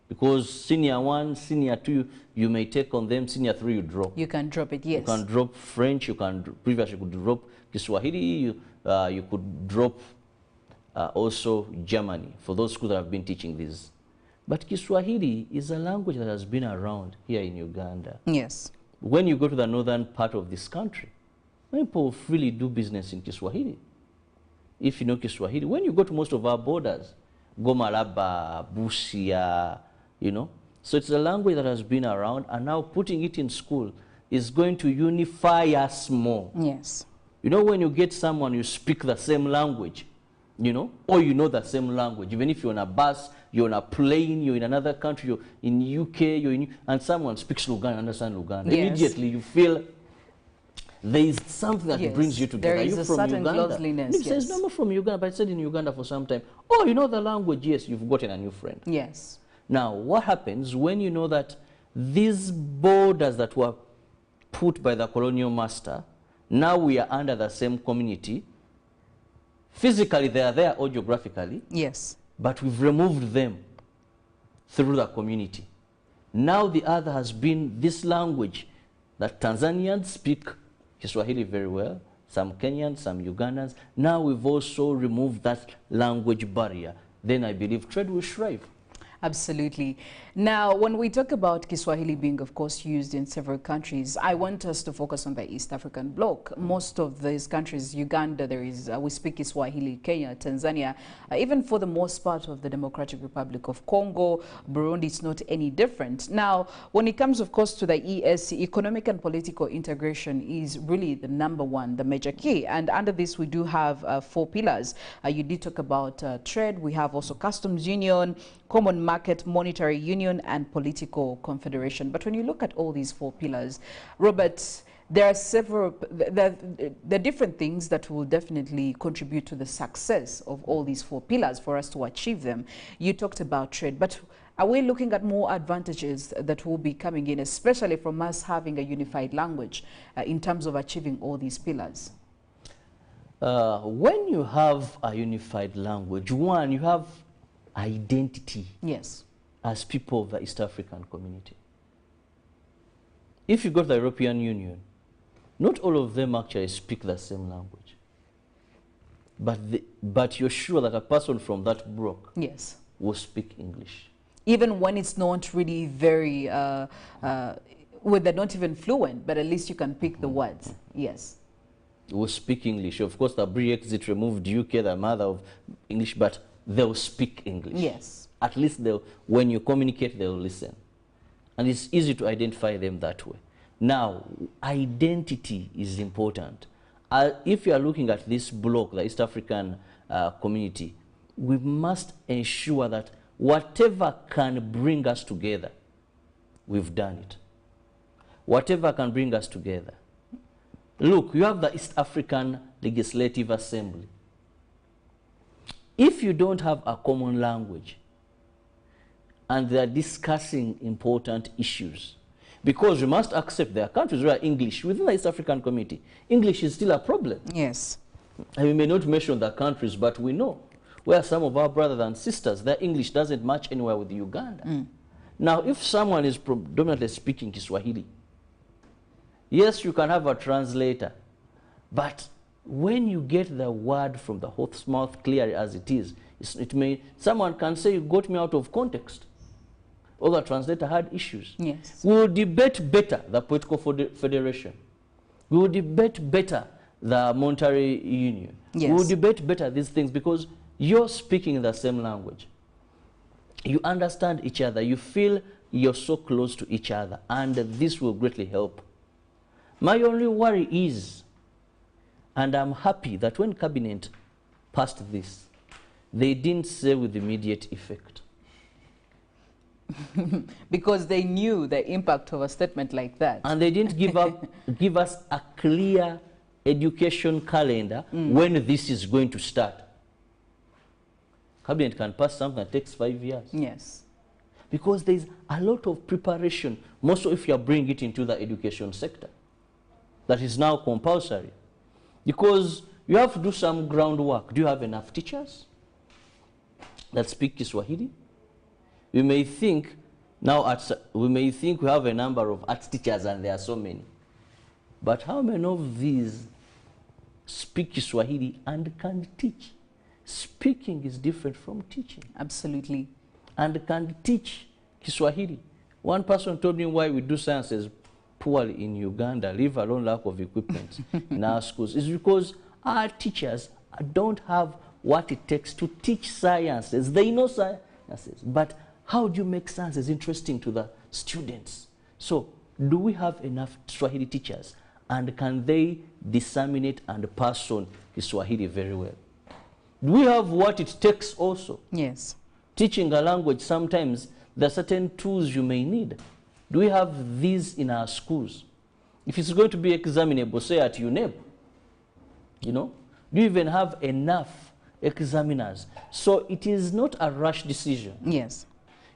because senior 1, senior 2, you may take on them, senior 3 you drop. You can drop it, yes. You can drop French, you can, previously you could drop Kiswahili, you could drop also Germany, for those schools that have been teaching this. But Kiswahili is a language that has been around here in Uganda. Yes. When you go to the northern part of this country, people freely do business in Kiswahili. If you know Kiswahili, when you go to most of our borders, Gomalaba, Busia, you know, so it's a language that has been around, and now putting it in school is going to unify us more. Yes. You know, when you get someone you speak the same language, you know, or you know the same language, even if you're on a bus, you're on a plane, you're in another country, you're in UK, and someone speaks Luganda, understand Luganda. Yes. Immediately you feel there is something that brings you together. There is You're a from certain Uganda. closeliness. He says, no, I'm not from Uganda, but I stayed in Uganda for some time. Oh, you know the language? Yes, you've gotten a new friend. Yes. Now, what happens when you know that these borders that were put by the colonial master, now we are under the same community. Physically, they are there, or geographically. Yes. But we've removed them through the community. Now the other has been this language that Tanzanians speak Kiswahili very well, some Kenyans, some Ugandans. Now we've also removed that language barrier. Then I believe trade will thrive. Absolutely. Now, when we talk about Kiswahili being, of course, used in several countries, I want us to focus on the East African bloc. Most of these countries, Uganda, there is, we speak Kiswahili, Kenya, Tanzania, even for the most part of the Democratic Republic of Congo, Burundi, it's not any different. Now, when it comes, of course, to the EAC, economic and political integration is really the number one, the major key. And under this, we do have 4 pillars. You did talk about trade. We have also customs union, common market, monetary union, and political confederation. But when you look at all these 4 pillars, Robert, there are several, the different things that will definitely contribute to the success of all these 4 pillars for us to achieve them. You talked about trade, but are we looking at more advantages that will be coming in, especially from us having a unified language in terms of achieving all these pillars? When you have a unified language, one, you have identity. Yes. As people of the East African community. If you go to the European Union, not all of them actually speak the same language. But you're sure that a person from that bloc yes. will speak English. Even when it's not really very, well, they're not even fluent, but at least you can pick the words. Yes. Will speak English. Of course, the Brexit removed UK, the mother of English, but they'll speak English. Yes. At least when you communicate, they'll listen. And it's easy to identify them that way. Now, identity is important. If you are looking at this bloc, the East African community, we must ensure that whatever can bring us together, we've done it. Whatever can bring us together. Look, you have the East African Legislative Assembly. If you don't have a common language, and they are discussing important issues, because you must accept there are countries where English, within the East African community, English is still a problem. Yes. And we may not mention the countries, but we know where some of our brothers and sisters, their English doesn't match anywhere with Uganda. Now, if someone is predominantly speaking Kiswahili, yes, you can have a translator, but when you get the word from the horse's mouth clearly as it is, someone can say you got me out of context. Or the translator had issues. Yes. We will debate better the political federation. We will debate better the monetary union. Yes. We will debate better these things because you're speaking the same language. You understand each other. You feel you're so close to each other. And this will greatly help. My only worry is, and I'm happy that when Cabinet passed this, they didn't say with immediate effect. Because they knew the impact of a statement like that. And they didn't give us a clear education calendar when this is going to start. Cabinet can pass something that takes 5 years. Yes. Because there's a lot of preparation, most if you bring it into the education sector, that is now compulsory. Because you have to do some groundwork. Do you have enough teachers that speak Kiswahili? We may think now we have a number of art teachers and there are so many. But how many of these speak Kiswahili and can teach? Speaking is different from teaching. Absolutely. And can teach Kiswahili. One person told me why we do sciences poorly in Uganda, leave alone lack of equipment in our schools, is because our teachers don't have what it takes to teach sciences. They know sciences, but how do you make sciences interesting to the students? So, do we have enough Swahili teachers? And can they disseminate and pass on Kiswahili very well? Do we have what it takes also? Yes. Teaching a language, sometimes there are certain tools you may need. Do we have these in our schools? If it's going to be examinable, say at UNEP, you know, do you even have enough examiners? So it is not a rush decision. Yes.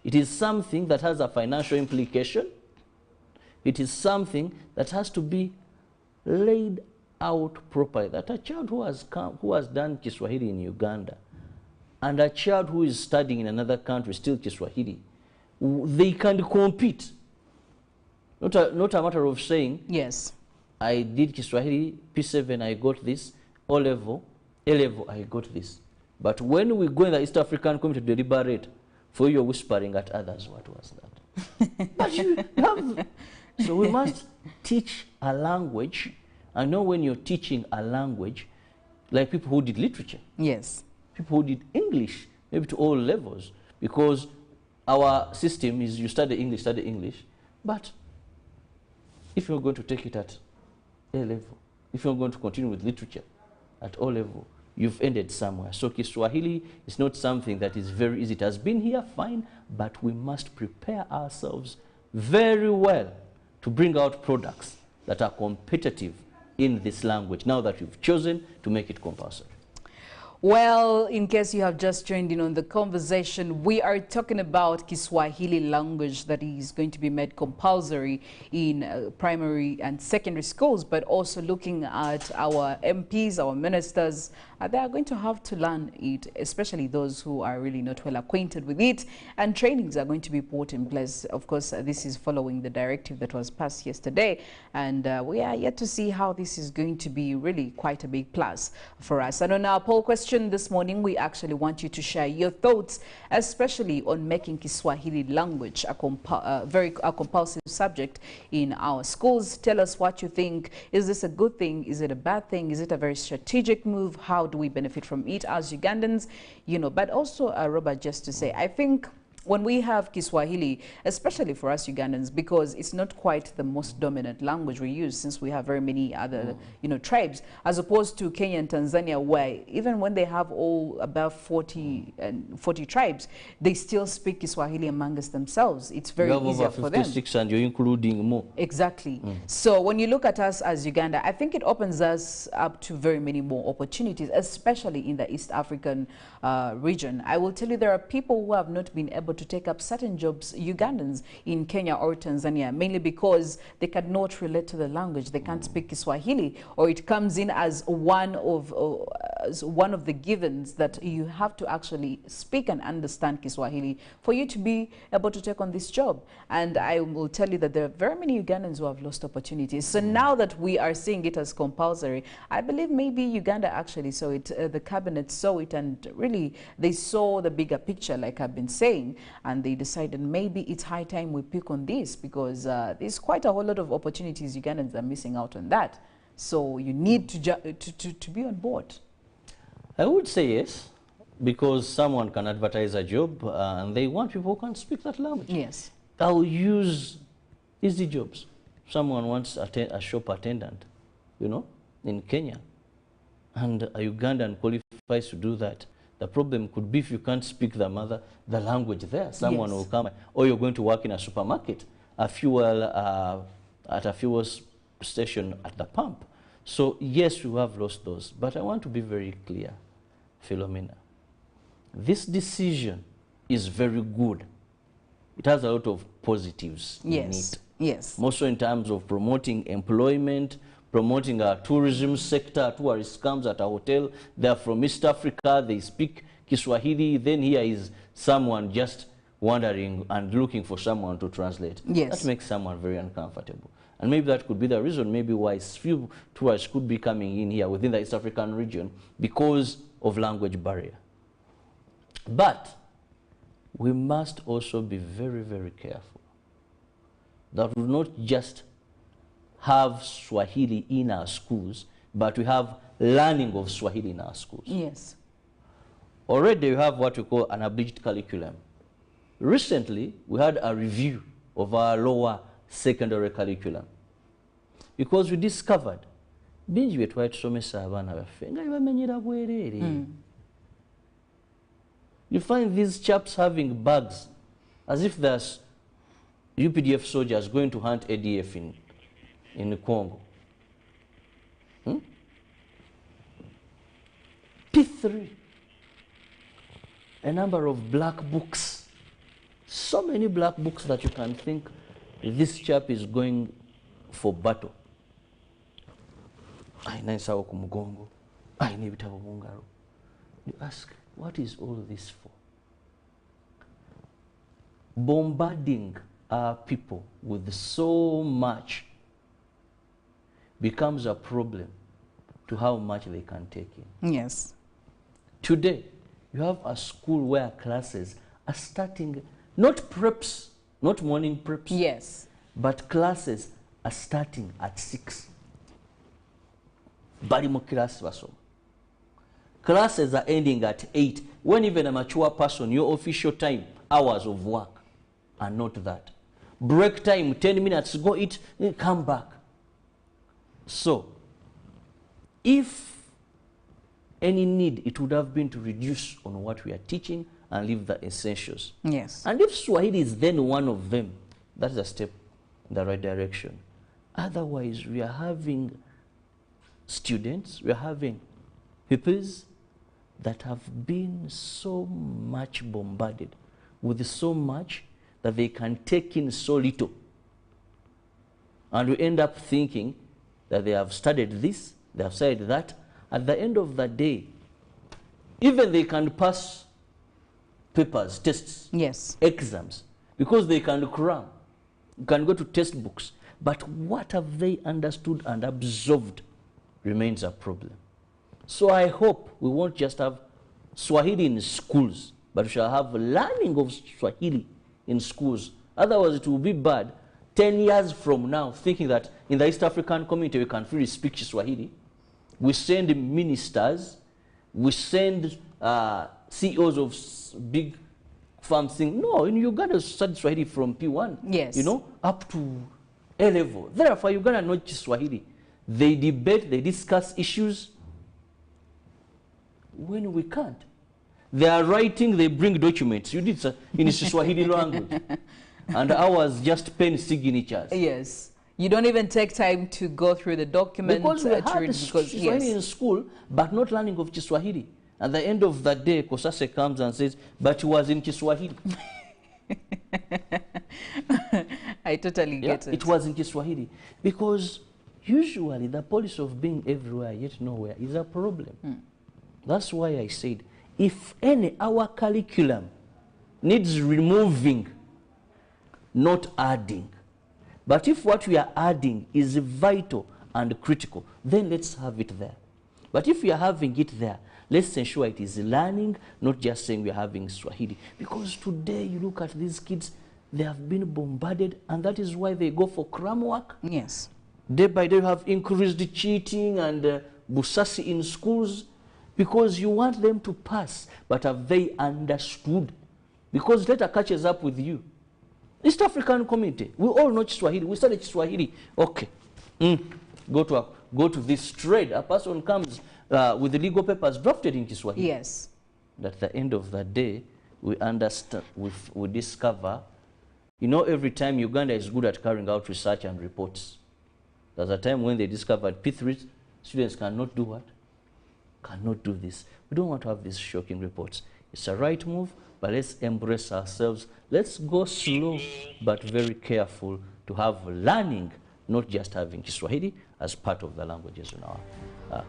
It is something that has a financial implication. It is something that has to be laid out properly. That a child who has done Kiswahili in Uganda and a child who is studying in another country, still Kiswahili, they can compete. Not a matter of saying, yes, I did Kiswahili, P7, I got this, O-level, A-level, I got this. But when we go in the East African community to deliberate, for you're whispering at others, what was that? But you have... So we must teach a language. I know when you're teaching a language, like people who did literature. Yes. People who did English, maybe to all levels, because our system is you study English, but if you're going to take it at A level, if you're going to continue with literature at O level, you've ended somewhere. So Kiswahili is not something that is very easy. It has been here, fine, but we must prepare ourselves very well to bring out products that are competitive in this language, now that we've chosen to make it compulsory. Well, in case you have just joined in on the conversation, we are talking about Kiswahili language that is going to be made compulsory in primary and secondary schools, but also looking at our MPs, our ministers, they are going to have to learn it, especially those who are really not well acquainted with it, and trainings are going to be put in place. Of course, this is following the directive that was passed yesterday, and we are yet to see how this is going to be really quite a big plus for us. And on our poll question this morning, we actually want you to share your thoughts, especially on making Kiswahili language a compulsive subject in our schools. Tell us what you think. Is this a good thing? Is it a bad thing? Is it a very strategic move? How do we benefit from it as Ugandans? You know, but also, Robert, just to say, I think when we have Kiswahili, especially for us Ugandans, because it's not quite the most dominant language we use, since we have very many other, you know, tribes, as opposed to Kenya and Tanzania, where even when they have all about 40 tribes, they still speak Kiswahili amongst themselves. It's very easier for them. 56 and you're including more. Exactly. So when you look at us as Uganda, I think it opens us up to very many more opportunities, especially in the East African region. I will tell you, there are people who have not been able to take up certain jobs, Ugandans in Kenya or Tanzania, mainly because they cannot relate to the language. They can't speak Kiswahili, or it comes in as one of the givens that you have to actually speak and understand Kiswahili for you to be able to take on this job. And I will tell you that there are very many Ugandans who have lost opportunities. So now that we are seeing it as compulsory, I believe maybe Uganda actually saw it, the cabinet saw it, and really they saw the bigger picture, like I've been saying, and they decided maybe it's high time we pick on this, because there's quite a whole lot of opportunities Ugandans are missing out on that. So you need to be on board. I would say yes, because someone can advertise a job and they want people who can speak that language. Yes. I'll use easy jobs. Someone wants a shop attendant, you know, in Kenya, and a Ugandan qualifies to do that. The problem could be if you can't speak the language there, someone will come, or you're going to work in a supermarket, at a fuel station at the pump. So yes, we have lost those, but I want to be very clear, Philomena. This decision is very good. It has a lot of positives in it. Yes. Also in terms of promoting employment, promoting our tourism sector. A tourist comes at a hotel, they're from East Africa, they speak Kiswahili, then here is someone just wandering and looking for someone to translate. Yes. That makes someone very uncomfortable. And maybe that could be the reason maybe why few tourists could be coming in here within the East African region, because of language barrier. But we must also be very, very careful that we not just have Swahili in our schools, but we have learning of Swahili in our schools. Yes. Already we have what we call an abridged curriculum. Recently, we had a review of our lower secondary curriculum. because we discovered bingi bye twali tusomesa abaana baffe nga bamenyera bwereere. You find these chaps having bags as if there's UPDF soldiers going to hunt ADF in Congo. P3, a number of black books, so many black books that you can think this chap is going for battle. Aina ensawo ku mugongo, aina ebitabo mu ngalo. You ask, what is all this for? Bombarding our people with so much becomes a problem to how much they can take in. Yes. Today, you have a school where classes are starting, not preps, not morning preps. Yes. But classes are starting at 6. Bali mu class basoma. Classes are ending at 8. When even a mature person, your official time, hours of work, are not that. Break time, 10 minutes, go eat, come back. So, if any need, it would have been to reduce on what we are teaching and leave the essentials. Yes. And if Swahili is then one of them, that's a step in the right direction. Otherwise, we are having students, we are having pupils that have been so much bombarded with so much that they can take in so little. And we end up thinking that they have studied this, they have studied that. At the end of the day, even they can pass papers, tests, yes, exams, because they can cram, can go to test books. But what have they understood and absorbed remains a problem. So I hope we won't just have Swahili in schools, but we shall have learning of Swahili in schools. Otherwise, it will be bad 10 years from now, thinking that in the East African community we can freely speak Swahili. We send ministers, we send CEOs of big farms saying, no, in Uganda, study Swahili from P1, yes, you know, up to A level. Therefore, Uganda not just Swahili. They debate, they discuss issues when we can't. They are writing, they bring documents. You did in Swahili language. And ours just pen signatures. Yes. You don't even take time to go through the documents. Because we had Swahili in school, but not learning of Kiswahili. At the end of the day, Kosase comes and says, but he was in Kiswahili. I totally get it. It was in Kiswahili. Because usually the policy of being everywhere yet nowhere is a problem. That's why I said, if our curriculum needs removing, not adding, but if what we are adding is vital and critical, then let's have it there. But if we are having it there, let's ensure it is learning, not just saying we are having Swahili. Because today you look at these kids, they have been bombarded, and that is why they go for cram work. Yes. Day by day you have increased cheating and busasi in schools, because you want them to pass, but have they understood? Because later catches up with you. East African community, we all know Kiswahili. We study Kiswahili. Okay, go to this trade. A person comes with the legal papers drafted in Kiswahili. Yes. At the end of the day, we understand. We discover. You know, every time Uganda is good at carrying out research and reports. There's a time when they discovered P3 students cannot do what? Cannot do this. We don't want to have these shocking reports. It's a right move, but let's embrace ourselves. Let's go slow, but very careful to have learning, not just having Kiswahili as part of the languages in our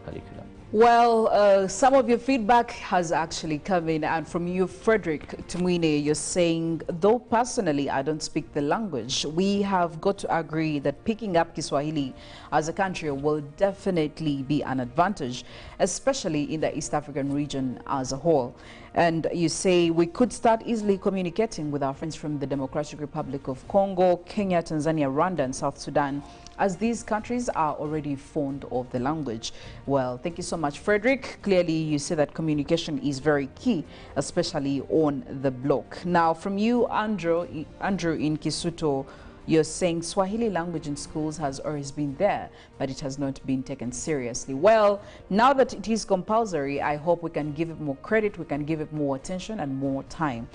curriculum. Well, some of your feedback has actually come in, and from you, Frederick Tumwine, you're saying, though personally I don't speak the language, we have got to agree that picking up Kiswahili as a country will definitely be an advantage, especially in the East African region as a whole. And you say we could start easily communicating with our friends from the Democratic Republic of Congo, Kenya, Tanzania, Rwanda, and South Sudan, as these countries are already fond of the language. Well, thank you so much, Frederick. Clearly, you say that communication is very key, especially on the block. Now, from you, Andrew in Kisuto, You're saying Swahili language in schools has always been there, but it has not been taken seriously. Well, now that it is compulsory, I hope we can give it more credit, we can give it more attention and more time.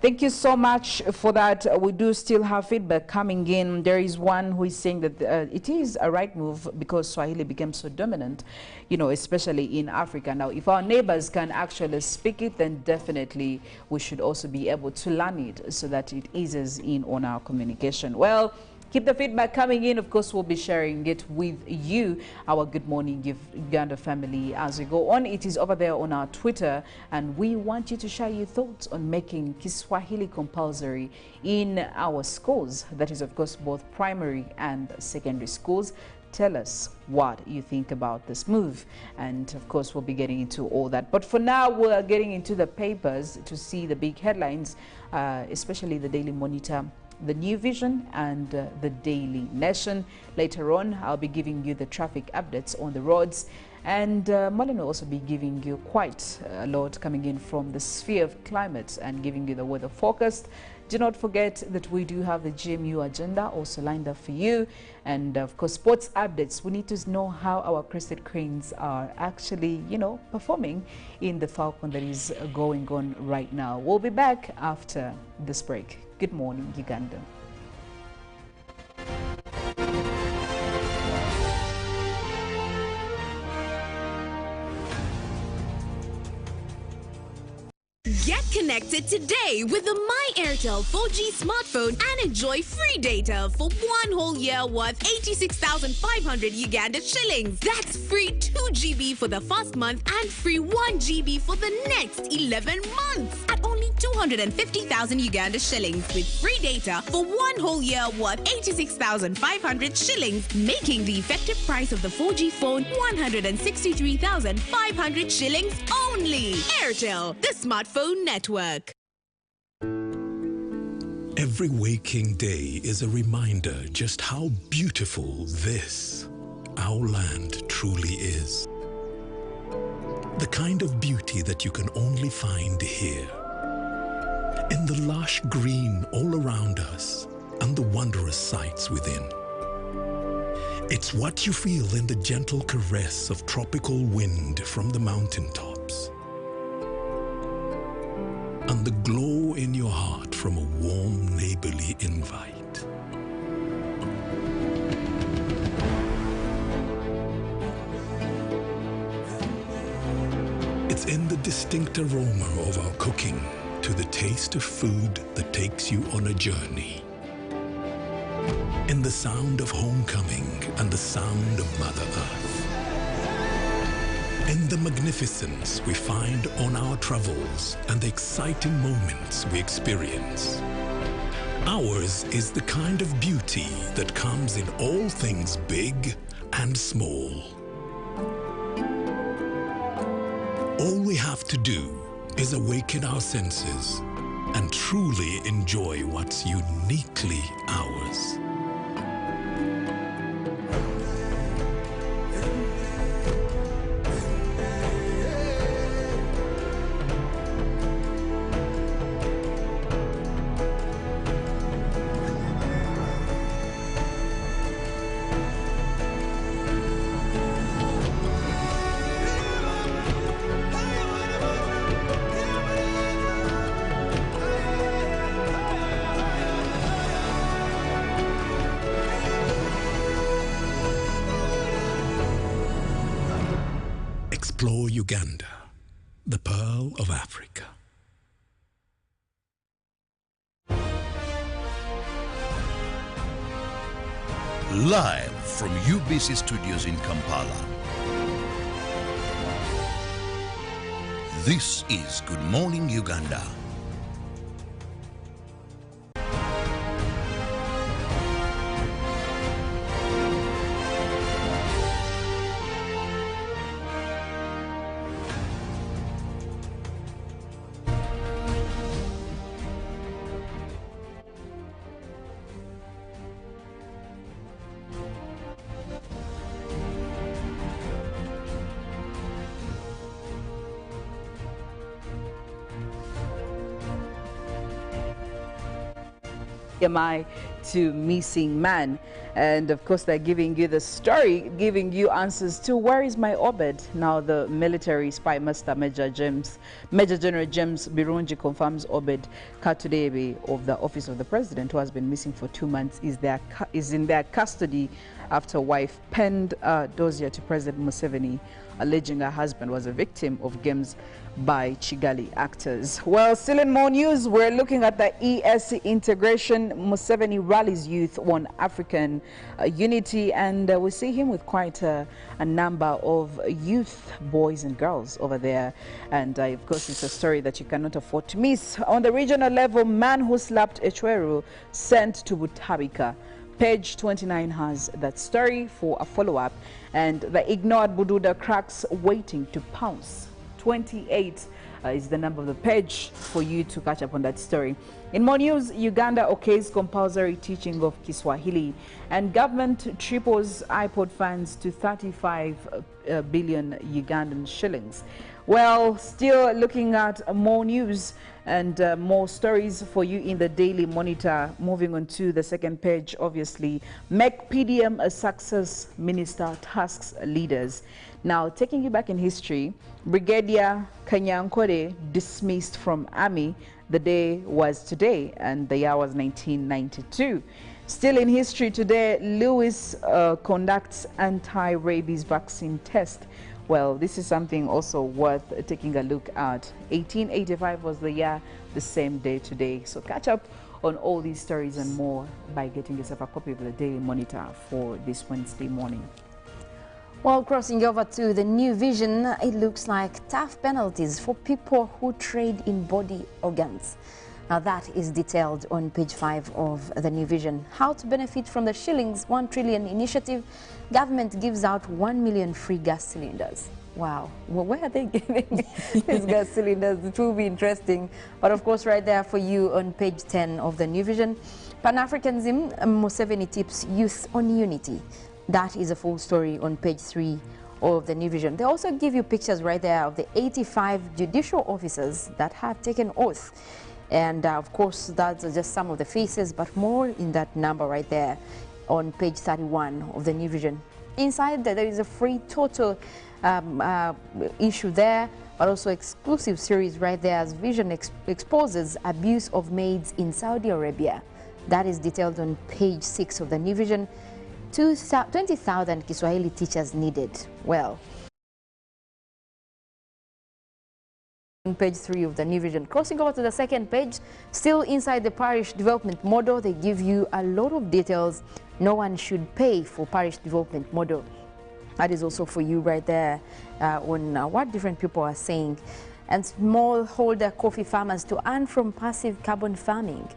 Thank you so much for that. We do still have feedback coming in. There is one who is saying that it is a right move because Swahili became so dominant, you know, especially in Africa. Now, if our neighbors can actually speak it, then definitely we should also be able to learn it so that it eases in on our communication. Well, keep the feedback coming in. Of course, we'll be sharing it with you, our Good Morning Uganda family, as we go on. It is over there on our Twitter, and we want you to share your thoughts on making Kiswahili compulsory in our schools. That is, of course, both primary and secondary schools. Tell us what you think about this move. And of course, we'll be getting into all that. But for now, we're getting into the papers to see the big headlines, especially the Daily Monitor, the New Vision and the Daily Nation. Later on, I'll be giving you the traffic updates on the roads, and Mollen will also be giving you quite a lot coming in from the sphere of climate and giving you the weather forecast. Do not forget that we do have the GMU agenda also lined up for you, and of course sports updates. We need to know how our crested cranes are actually, you know, performing in the Falcon that is going on right now. We'll be back after this break. Good morning, Uganda. Get connected today with the My Airtel 4G smartphone and enjoy free data for 1 whole year worth 86,500 Uganda shillings. That's free 2 GB for the first month and free 1 GB for the next 11 months at only 250,000 Uganda shillings with free data for 1 whole year worth 86,500 shillings, making the effective price of the 4G phone 163,500 shillings only. Airtel, the smartphone network. Every waking day is a reminder just how beautiful this, our land, truly is. The kind of beauty that you can only find here. In the lush green all around us and the wondrous sights within. It's what you feel in the gentle caress of tropical wind from the mountaintops. And the glow in your heart from a warm neighborly invite. It's in the distinct aroma of our cooking to the taste of food that takes you on a journey. In the sound of homecoming and the sound of Mother Earth. In the magnificence we find on our travels and the exciting moments we experience. Ours is the kind of beauty that comes in all things big and small. All we have to do is awaken our senses and truly enjoy what's uniquely ours. Explore Uganda, the pearl of Africa. Live from UBC Studios in Kampala. This is Good Morning Uganda. TMI to missing man. And of course, they're giving you the story, giving you answers to where is my Obed. Now, the military spy master Major General James Birungi confirms Obed Katudebe of the office of the president, who has been missing for 2 months, is in their custody after wife penned a dossier to President Museveni, alleging her husband was a victim of games by Chigali actors. Well, still in more news, we're looking at the ESC integration. Museveni rallies youth on African unity, and we see him with quite a number of youth, boys and girls over there. And of course, it's a story that you cannot afford to miss. On the regional level, man who slapped Echweru sent to Butabika. Page 29 has that story for a follow-up. And the ignored Bududa cracks waiting to pounce. 28 is the number of the page for you to catch up on that story. In more news, Uganda okays compulsory teaching of Kiswahili, and government triples iPod funds to 35 billion Ugandan shillings. Well, still looking at more news and more stories for you in the Daily Monitor. Moving on to the second page, obviously, make PDM a success, minister tasks leaders. Now, taking you back in history, Brigadier Kenyena dismissed from army. The day was today, and the year was 1992. Still in history today, Lewis conducts anti-rabies vaccine test. Well, this is something also worth taking a look at. 1885 was the year, the same day today. So catch up on all these stories and more by getting yourself a copy of the Daily Monitor for this Wednesday morning. Well, crossing over to the New Vision, it looks like tough penalties for people who trade in body organs. Now that is detailed on page 5 of the New Vision. How to benefit from the shillings 1 trillion initiative. Government gives out 1 million free gas cylinders. Wow, well, where are they giving these gas cylinders? It will be interesting. But of course, right there for you on page 10 of the New Vision. Pan-Africanism, Museveni tips youth on unity. That is a full story on page 3 of the New Vision. They also give you pictures right there of the 85 judicial officers that have taken oath. And of course, that's just some of the faces, but more in that number right there on page 31 of the New Vision. Inside there is a free total issue there, but also exclusive series right there as Vision exposes abuse of maids in Saudi Arabia. That is detailed on page 6 of the New Vision. 20,000 Kiswahili teachers needed. Well, on page 3 of the New Vision. Crossing over to the second page, still inside the parish development model, they give you a lot of details. No one should pay for parish development model. That is also for you right there on what different people are saying. And smallholder coffee farmers to earn from passive carbon farming.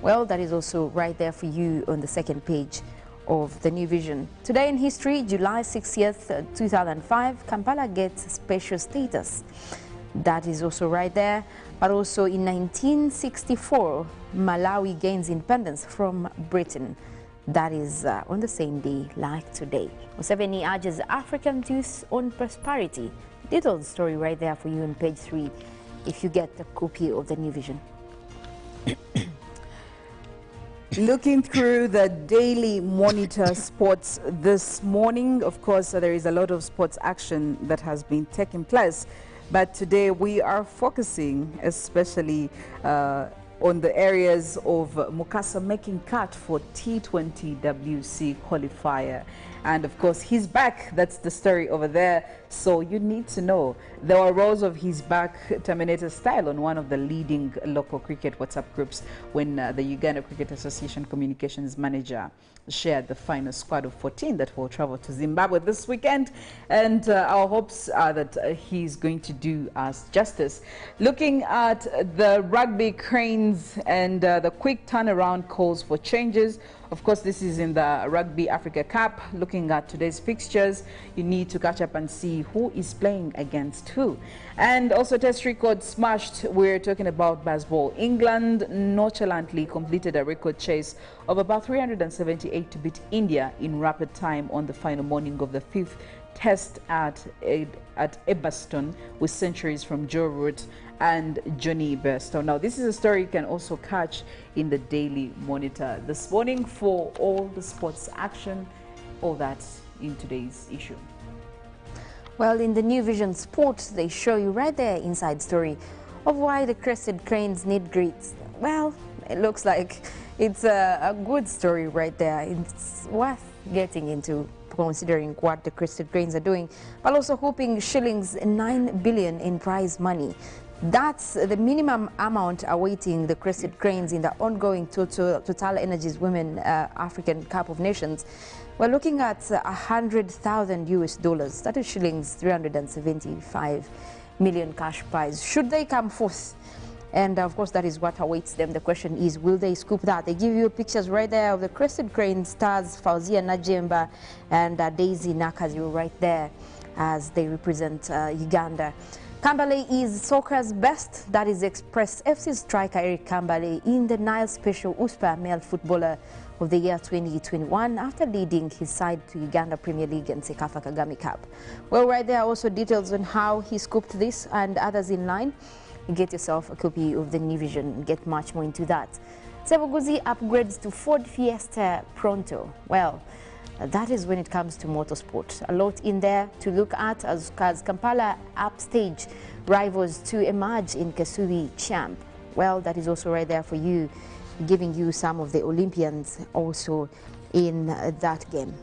Well, that is also right there for you on the second page of the New Vision. Today in history, July 60th, 2005, Kampala gets special status. That is also right there. But also in 1964, Malawi gains independence from Britain. That is on the same day like today. Museveni urges African youth on prosperity. Detailed story right there for you on page 3 if you get a copy of the New Vision. Looking through the Daily Monitor sports this morning, of course, there is a lot of sports action that has been taking place. But today we are focusing especially on the areas of Mukasa making cut for T20 WC qualifier. And of course, he's back. That's the story over there. So you need to know. There were rows of his back Terminator style on one of the leading local cricket WhatsApp groups when the Uganda Cricket Association communications manager shared the final squad of 14 that will travel to Zimbabwe this weekend. And our hopes are that he's going to do us justice. Looking at the rugby cranes and the quick turnaround calls for changes. Of course, this is in the Rugby Africa Cup. Looking at today's fixtures, you need to catch up and see who is playing against who. And also test record smashed. We're talking about baseball. England nonchalantly completed a record chase of about 378 to beat India in rapid time on the final morning of the 5th test at Ebaston with centuries from Joe Root and Johnny Bairstow. Now, this is a story you can also catch in the Daily Monitor this morning for all the sports action, all that in today's issue. Well, in the New Vision Sports, they show you right there inside story of why the crested cranes need greets. Well, it looks like it's a good story right there. It's worth getting into, considering what the crested cranes are doing, but also hoping shillings 9 billion in prize money. That's the minimum amount awaiting the crested cranes in the ongoing Total Energies Women African Cup of Nations. We're looking at $100,000 US. That is shillings 375 million cash prize. Should they come forth? And of course, that is what awaits them. The question is, will they scoop that? They give you pictures right there of the crested crane stars, Fauzia Najemba and Daisy Nakazu right there as they represent Uganda. Kambale is soccer's best. That is Express FC striker Eric Kambale in the Nile Special USPA Male Footballer of the Year 2021 after leading his side to Uganda Premier League and Sekafa Kagame Cup. Well, right there are also details on how he scooped this and others in line. Get yourself a copy of the New Vision and get much more into that. Sebuguzi upgrades to Ford Fiesta Pronto. Well, that is when it comes to motorsport. A lot in there to look at as Kampala upstage rivals to emerge in Kesui Champ. Well, that is also right there for you, giving you some of the Olympians also in that game.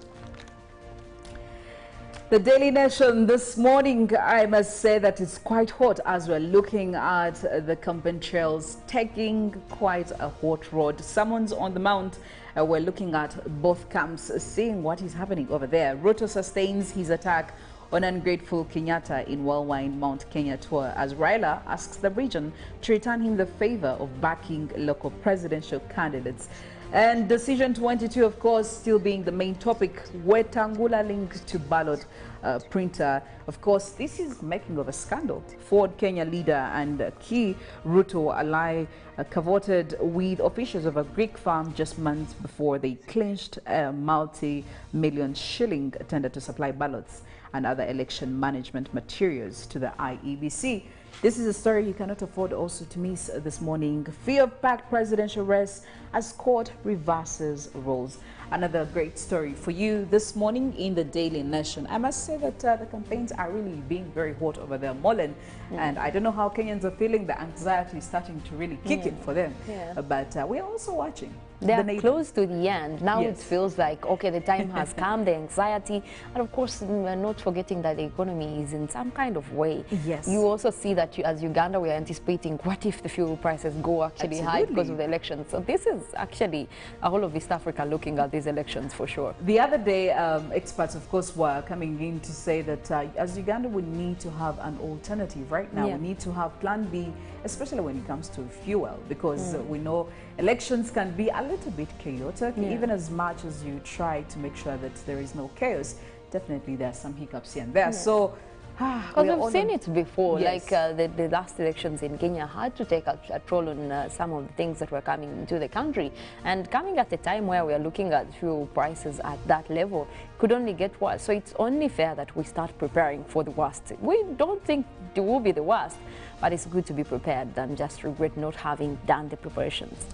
The Daily Nation this morning, I must say that it's quite hot as we're looking at the campaign trails taking quite a hot road. Someone's on the mount. We're looking at both camps, seeing what is happening over there. Ruto sustains his attack on ungrateful Kenyatta in Whirlwind Mount Kenya tour as Raila asks the region to return him the favor of backing local presidential candidates. And Decision 22, of course, still being the main topic, Wetangula linked to ballot printer. Of course, this is making of a scandal. Ford Kenya leader and key Ruto ally cavorted with officials of a Greek farm just months before they clinched a multi-million shilling tender to supply ballots and other election management materials to the IEBC. This is a story you cannot afford also to miss this morning. Fear of packed presidential race as court reverses roles. Another great story for you this morning in the Daily Nation. I must say that the campaigns are really being very hot over there, Mollen. And I don't know how Kenyans are feeling. The anxiety is starting to really kick in for them. But we're also watching. They are close to the end. Now Yes. it feels like, okay, the time has come, the anxiety. And of course, we're not forgetting that the economy is in some kind of way. Yes. You also see that as Uganda, we are anticipating, what if the fuel prices go actually high because of the elections? So this is actually a whole of East Africa looking at these elections for sure. The other day, experts, of course, were coming in to say that as Uganda, we need to have an alternative right now. We need to have plan B, especially when it comes to fuel, because we know elections can be a little bit chaotic, even as much as you try to make sure that there is no chaos. Definitely there are some hiccups here and there. So because we've seen it before, Yes. like the last elections in Kenya had to take a toll on some of the things that were coming into the country. And coming at a time where we are looking at fuel prices at that level could only get worse. So it's only fair that we start preparing for the worst. We don't think it will be the worst, but it's good to be prepared than just regret not having done the preparations.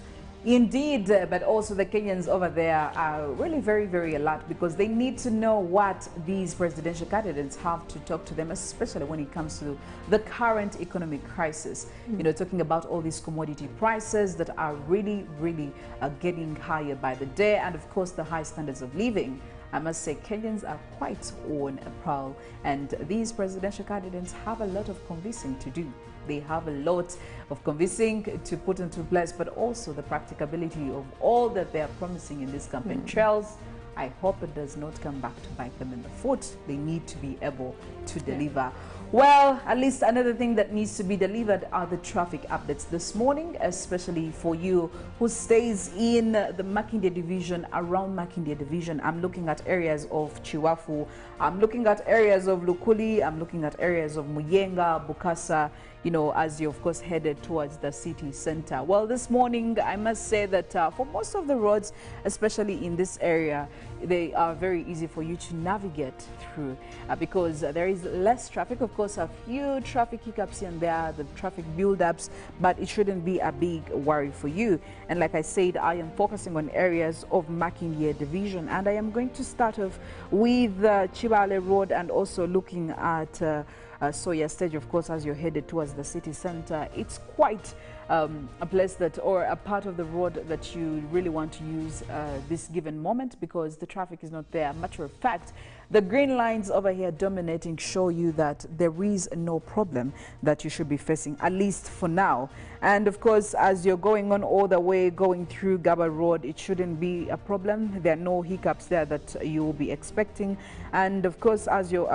Indeed, but also the Kenyans over there are really very, very alert because they need to know what these presidential candidates have to talk to them, especially when it comes to the current economic crisis. You know, talking about all these commodity prices that are really, really getting higher by the day, and of course the high standards of living. I must say Kenyans are quite on a prowl, and these presidential candidates have a lot of convincing to do. They have a lot of convincing to put into place, but also the practicability of all that they are promising in these campaign trails. I hope it does not come back to bite them in the foot. They need to be able to deliver. Well, at least another thing that needs to be delivered are the traffic updates this morning, especially for you who stays in the Makindye division, around Makindye division. I'm looking at areas of Chiwafu, I'm looking at areas of Lukuli, I'm looking at areas of Muyenga, Bukasa, you know, as you of course headed towards the city center. Well, this morning I must say that for most of the roads, especially in this area, they are very easy for you to navigate through because there is less traffic. Of course, a few traffic hiccups here and there, the traffic build-ups, but it shouldn't be a big worry for you. And like I said, I am focusing on areas of Makindye division, and I am going to start off with Chibale Road and also looking at Soya Stage, of course, as you're headed towards the city center. It's quite a place that, or a part of the road that you really want to use this given moment because the traffic is not there. Matter of fact, the green lines over here dominating show you that there is no problem that you should be facing, at least for now. And of course, as you're going on all the way, going through Gaba Road, it shouldn't be a problem. There are no hiccups there that you will be expecting. And of course, as you're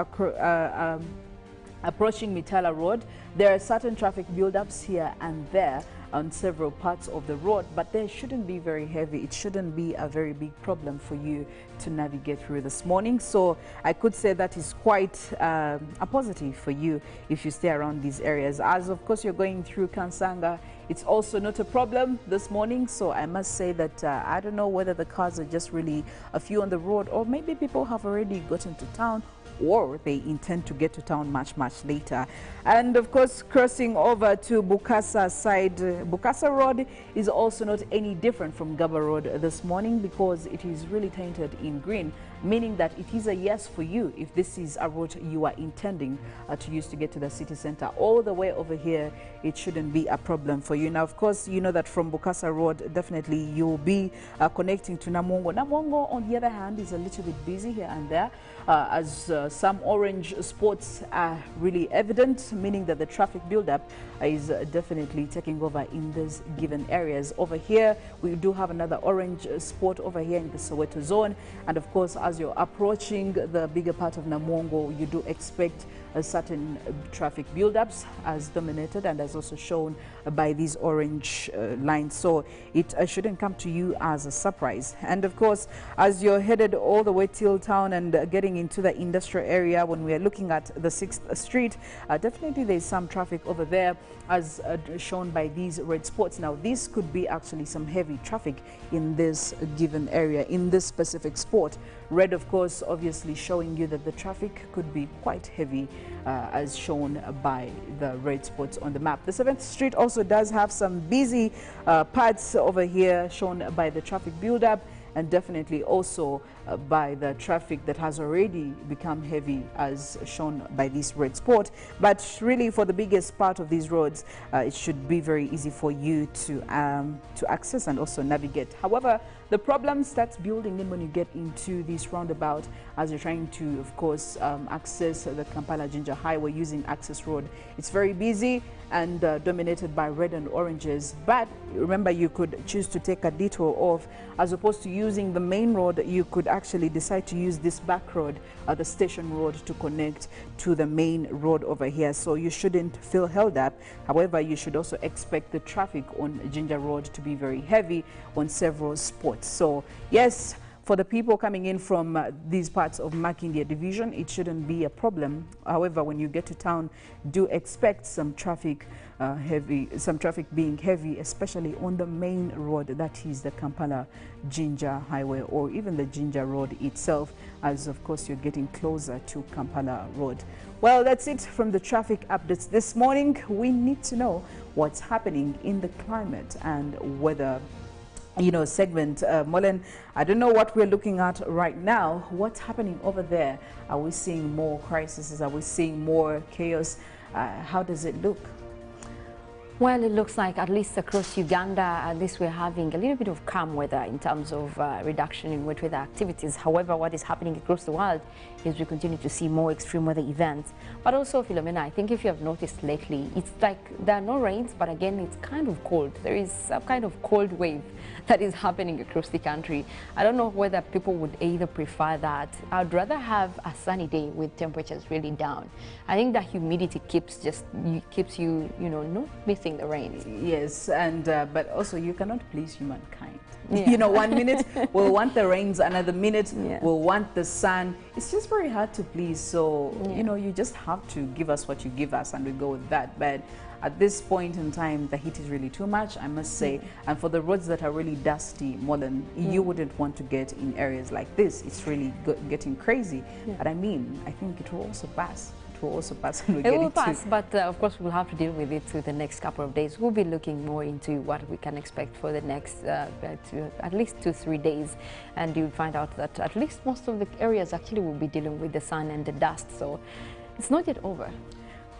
approaching Mitala Road, there are certain traffic build-ups here and there on several parts of the road, but they shouldn't be very heavy. It shouldn't be a very big problem for you to navigate through this morning. So I could say that is quite a positive for you if you stay around these areas. As of course you're going through Kansanga, it's also not a problem this morning. So I must say that I don't know whether the cars are just really a few on the road, or maybe people have already gotten to town, or they intend to get to town much later. And of course, crossing over to Bukasa side, Bukasa Road is also not any different from Gaba Road this morning because it is really tainted in green, meaning that it is a yes for you if this is a route you are intending to use to get to the city center. All the way over here, it shouldn't be a problem for you. Now, of course, you know that from Bukasa Road, definitely you'll be connecting to Namongo. Namongo, on the other hand, is a little bit busy here and there as some orange spots are really evident, meaning that the traffic buildup is definitely taking over in these given areas. Over here, we do have another orange spot over here in the Soweto zone. And of course, as you're approaching the bigger part of Namongo, you do expect certain traffic buildups as dominated and as also shown by these orange lines. So it shouldn't come to you as a surprise. And of course, as you're headed all the way till town and getting into the industrial area, when we are looking at the 6th Street, definitely there's some traffic over there as shown by these red spots. Now, this could be actually some heavy traffic in this given area, in this specific spot. Red, of course, obviously showing you that the traffic could be quite heavy as shown by the red spots on the map. The 7th Street also does have some busy parts over here shown by the traffic buildup, and definitely also by the traffic that has already become heavy as shown by this red spot. But really, for the biggest part of these roads, it should be very easy for you to access and also navigate. However, the problem starts building in when you get into this roundabout as you're trying to, of course, access the Kampala-Jinja Highway using Access Road. It's very busy and dominated by red and oranges. But remember, you could choose to take a detour off. As opposed to using the main road, you could actually decide to use this back road, the station road, to connect to the main road over here. So you shouldn't feel held up. However, you should also expect the traffic on Jinja Road to be very heavy on several spots. So yes, for the people coming in from these parts of Makindye division, it shouldn't be a problem. However, when you get to town, do expect some traffic being heavy, especially on the main road, that is the Kampala-Jinja Highway, or even the Jinja Road itself, as of course you're getting closer to Kampala Road. Well, that's it from the traffic updates this morning. We need to know what's happening in the climate and weather segment. Mollen, I don't know what we're looking at right now. What's happening over there? Are we seeing more crises? Are we seeing more chaos? How does it look? Well, it looks like at least across Uganda, at least we're having a little bit of calm weather in terms of reduction in wet weather activities. However, what is happening across the world is we continue to see more extreme weather events. But also, Philomena, I think if you have noticed lately, it's like there are no rains, but again, it's kind of cold. There is some kind of cold wave that is happening across the country. I don't know whether people would either prefer that. I'd rather have a sunny day with temperatures really down. I think the humidity keeps you, not missing expecting the rains. Yes, and but also you cannot please humankind. Yeah. You know, 1 minute we'll want the rains, another minute we'll want the sun. It's just very hard to please. So, you know, you just have to give us what you give us and we go with that. But at this point in time, the heat is really too much, I must say. And for the roads that are really dusty, Mollen, you wouldn't want to get in areas like this. It's really getting crazy. But I mean, I think it will also pass. Will also pass and it will pass, but of course we'll have to deal with it through the next couple of days. We'll be looking more into what we can expect for the next at least 2-3 days, and you'll find out that at least most of the areas actually will be dealing with the sun and the dust, so it's not yet over.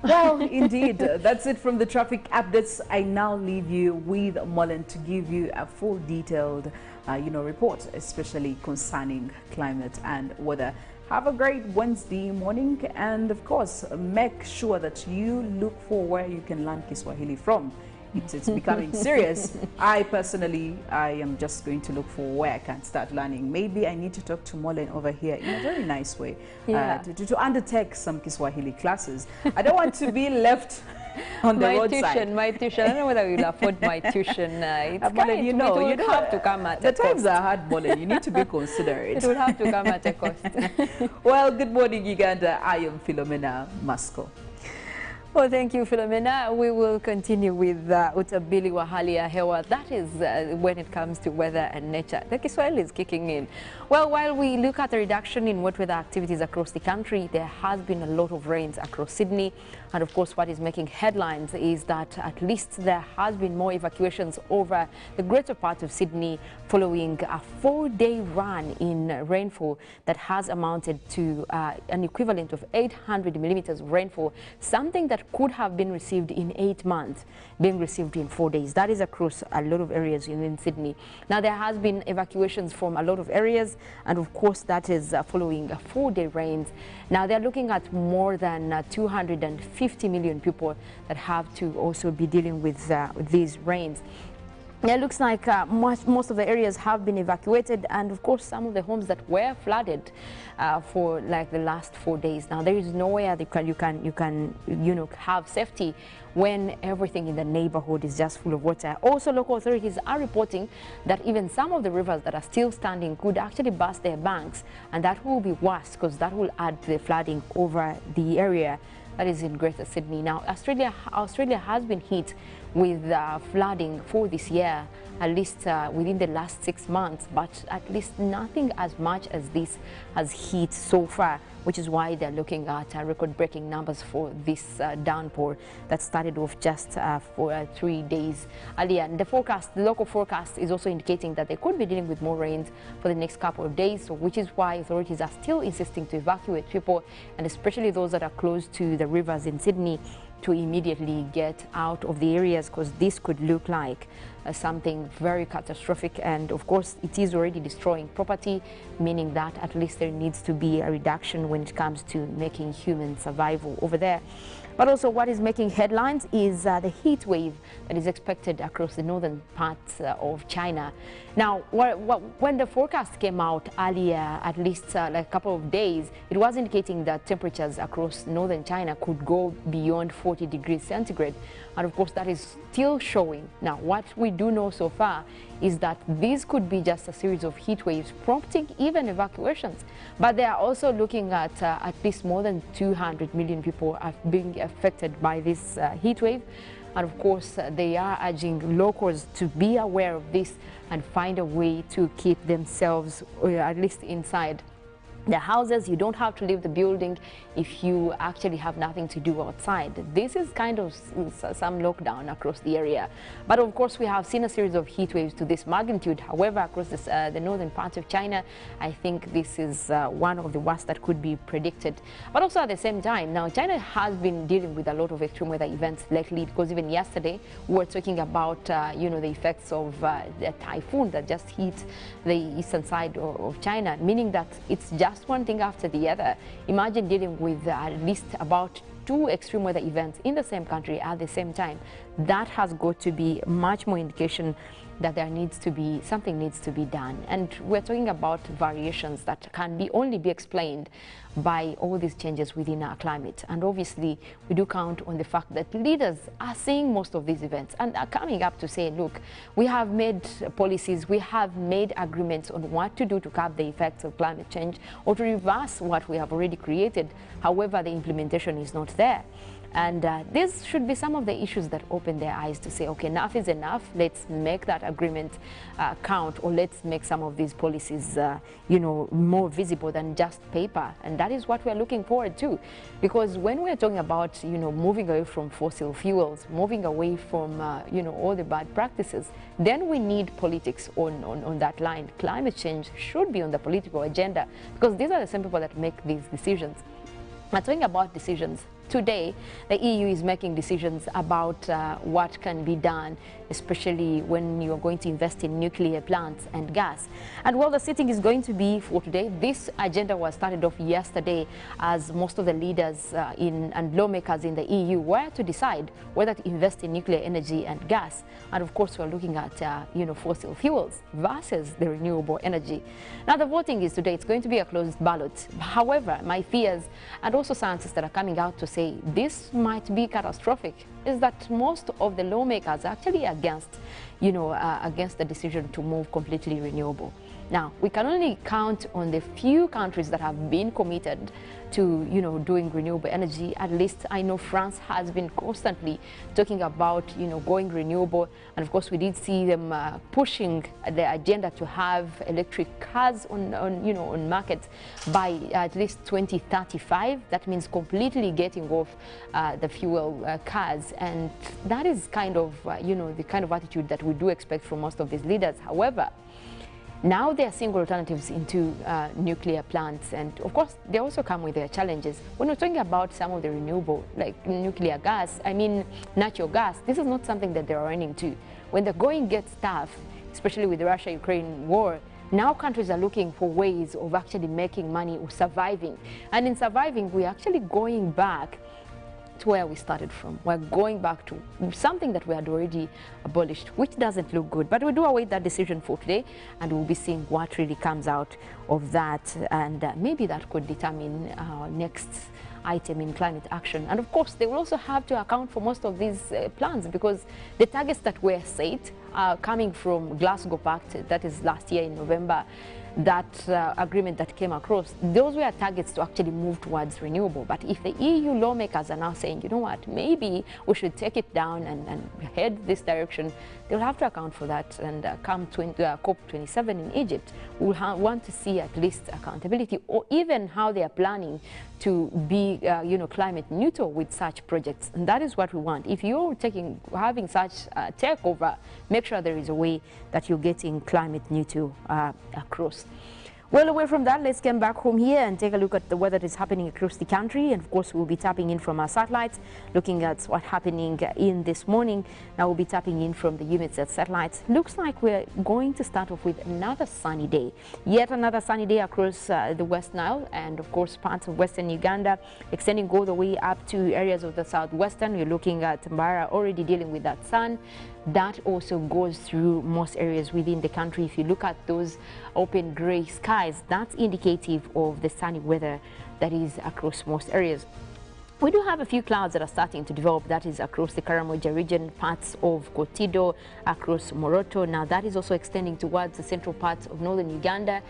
Well, indeed, that's it from the traffic updates. I now leave you with Mollen to give you a full detailed report, especially concerning climate and weather. Have a great Wednesday morning, and of course, make sure that you look for where you can learn Kiswahili from. It's becoming serious. I am just going to look for where I can start learning. Maybe I need to talk to Mollen over here in a very nice way to undertake some Kiswahili classes. I don't want to be left on the roadside. My tuition. I don't know whether we'll afford my tuition. Mollen, you don't have to come at a cost. The times are hard, Mollen. You need to be considerate. It will have to come at a cost. Well, good morning, Uganda. I am Philomena Mastiko. Well, thank you, Philomena. We will continue with utabili wa hali ya hewa. That is when it comes to weather and nature. The Kiswahili is kicking in. Well, while we look at the reduction in wet weather activities across the country, there has been a lot of rains across Sydney. And of course, what is making headlines is that at least there has been more evacuations over the greater part of Sydney following a 4-day run in rainfall that has amounted to an equivalent of 800 millimeters of rainfall, something that could have been received in 8 months, being received in 4 days. That is across a lot of areas in Sydney. Now, there has been evacuations from a lot of areas, and of course, that is following a 4-day rains. Now, they're looking at more than 250 million people that have to also be dealing with these rains. It looks like most of the areas have been evacuated, and of course some of the homes that were flooded for like the last 4 days. Now there is nowhere that you can have safety when everything in the neighborhood is just full of water. Also, local authorities are reporting that even some of the rivers that are still standing could actually burst their banks, and that will be worse because that will add to the flooding over the area that is in Greater Sydney. Now, Australia has been hit with flooding for this year, at least within the last 6 months, but at least nothing as much as this has hit so far, which is why they're looking at record-breaking numbers for this downpour that started off just for 3 days earlier. And the local forecast is also indicating that they could be dealing with more rains for the next couple of days, so which is why authorities are still insisting to evacuate people, and especially those that are close to the rivers in Sydney, to immediately get out of the areas, because this could look like something very catastrophic. And of course it is already destroying property, meaning that at least there needs to be a reduction when it comes to making human survival over there. But also what is making headlines is the heat wave that is expected across the northern parts of China. Now, when the forecast came out earlier, at least like a couple of days, it was indicating that temperatures across northern China could go beyond 40 degrees centigrade. And of course, that is still showing. Now, what we do know so far is that these could be just a series of heat waves prompting even evacuations. But they are also looking at least more than 200 million people are being affected by this heat wave. And of course, they are urging locals to be aware of this and find a way to keep themselves at least inside the houses. You don't have to leave the building if you actually have nothing to do outside. This is kind of some lockdown across the area. But of course, we have seen a series of heat waves to this magnitude. However, across the northern parts of China, I think this is one of the worst that could be predicted. But also at the same time, now China has been dealing with a lot of extreme weather events lately, because even yesterday we were talking about the effects of the typhoon that just hit the eastern side of China, meaning that it's just one thing after the other. Imagine dealing with at least about 2 extreme weather events in the same country at the same time. That has got to be much more indication that something needs to be done. And we're talking about variations that can only be explained by all these changes within our climate. And obviously, we do count on the fact that leaders are seeing most of these events and are coming up to say, look, we have made policies, we have made agreements on what to do to curb the effects of climate change or to reverse what we have already created. However, the implementation is not there. And these should be some of the issues that open their eyes to say, okay, enough is enough. Let's make that agreement count, or let's make some of these policies, you know, more visible than just paper. And that is what we're looking forward to. Because when we're talking about, you know, moving away from fossil fuels, moving away from, you know, all the bad practices, then we need politics on that line. Climate change should be on the political agenda, because these are the same people that make these decisions. Now, talking about decisions, today, the EU is making decisions about what can be done, especially when you are going to invest in nuclear plants and gas. And while the sitting is going to be for today, this agenda was started off yesterday as most of the leaders and lawmakers in the EU were to decide whether to invest in nuclear energy and gas. And of course, we're looking at, you know, fossil fuels versus the renewable energy. Now, the voting is today. It's going to be a closed ballot. However, my fears, and also scientists that are coming out to say this might be catastrophic, is that most of the lawmakers are actually against, you know, against the decision to move completely renewable. Now, we can only count on the few countries that have been committed to, you know, doing renewable energy. At least I know France has been constantly talking about, you know, going renewable. And of course, we did see them pushing the agenda to have electric cars you know, on market by at least 2035. That means completely getting off the fuel cars. And that is kind of, you know, the kind of attitude that we do expect from most of these leaders. However, now they are seeing alternatives into nuclear plants, and of course they also come with their challenges. When we're talking about some of the renewable, like nuclear gas, I mean natural gas, this is not something that they're running to. When the going gets tough, especially with the Russia-Ukraine war, now countries are looking for ways of actually making money or surviving. And in surviving, we're actually going back to where we started from. We're going back to something that we had already abolished, which doesn't look good. But we do await that decision for today, and we'll be seeing what really comes out of that. And maybe that could determine our next item in climate action. And of course, they will also have to account for most of these plans, because the targets that were set are coming from Glasgow Pact, that is last year in November. That agreement that came across, those were targets to actually move towards renewable. But if the EU lawmakers are now saying, you know what, maybe we should take it down and head this direction, they'll have to account for that. And come COP27 in Egypt, we'll want to see at least accountability, or even how they are planning to be, you know, climate neutral with such projects. And that is what we want. If you're having such takeover, make sure there is a way that you're getting climate neutral across. Well, away from that, let's come back home here and take a look at the weather that is happening across the country. And of course, we'll be tapping in from our satellites, looking at what's happening in this morning. Now we'll be tapping in from the EUMETSAT satellites. Looks like we're going to start off with another sunny day. Yet another sunny day across the West Nile and of course parts of Western Uganda, extending all the way up to areas of the Southwestern. You're looking at Mbara already dealing with that sun. That also goes through most areas within the country. If you look at those open gray skies, that's indicative of the sunny weather that is across most areas. We do have a few clouds that are starting to develop. That is across the Karamoja region, parts of Kotido, across Moroto. Now that is also extending towards the central parts of northern Uganda.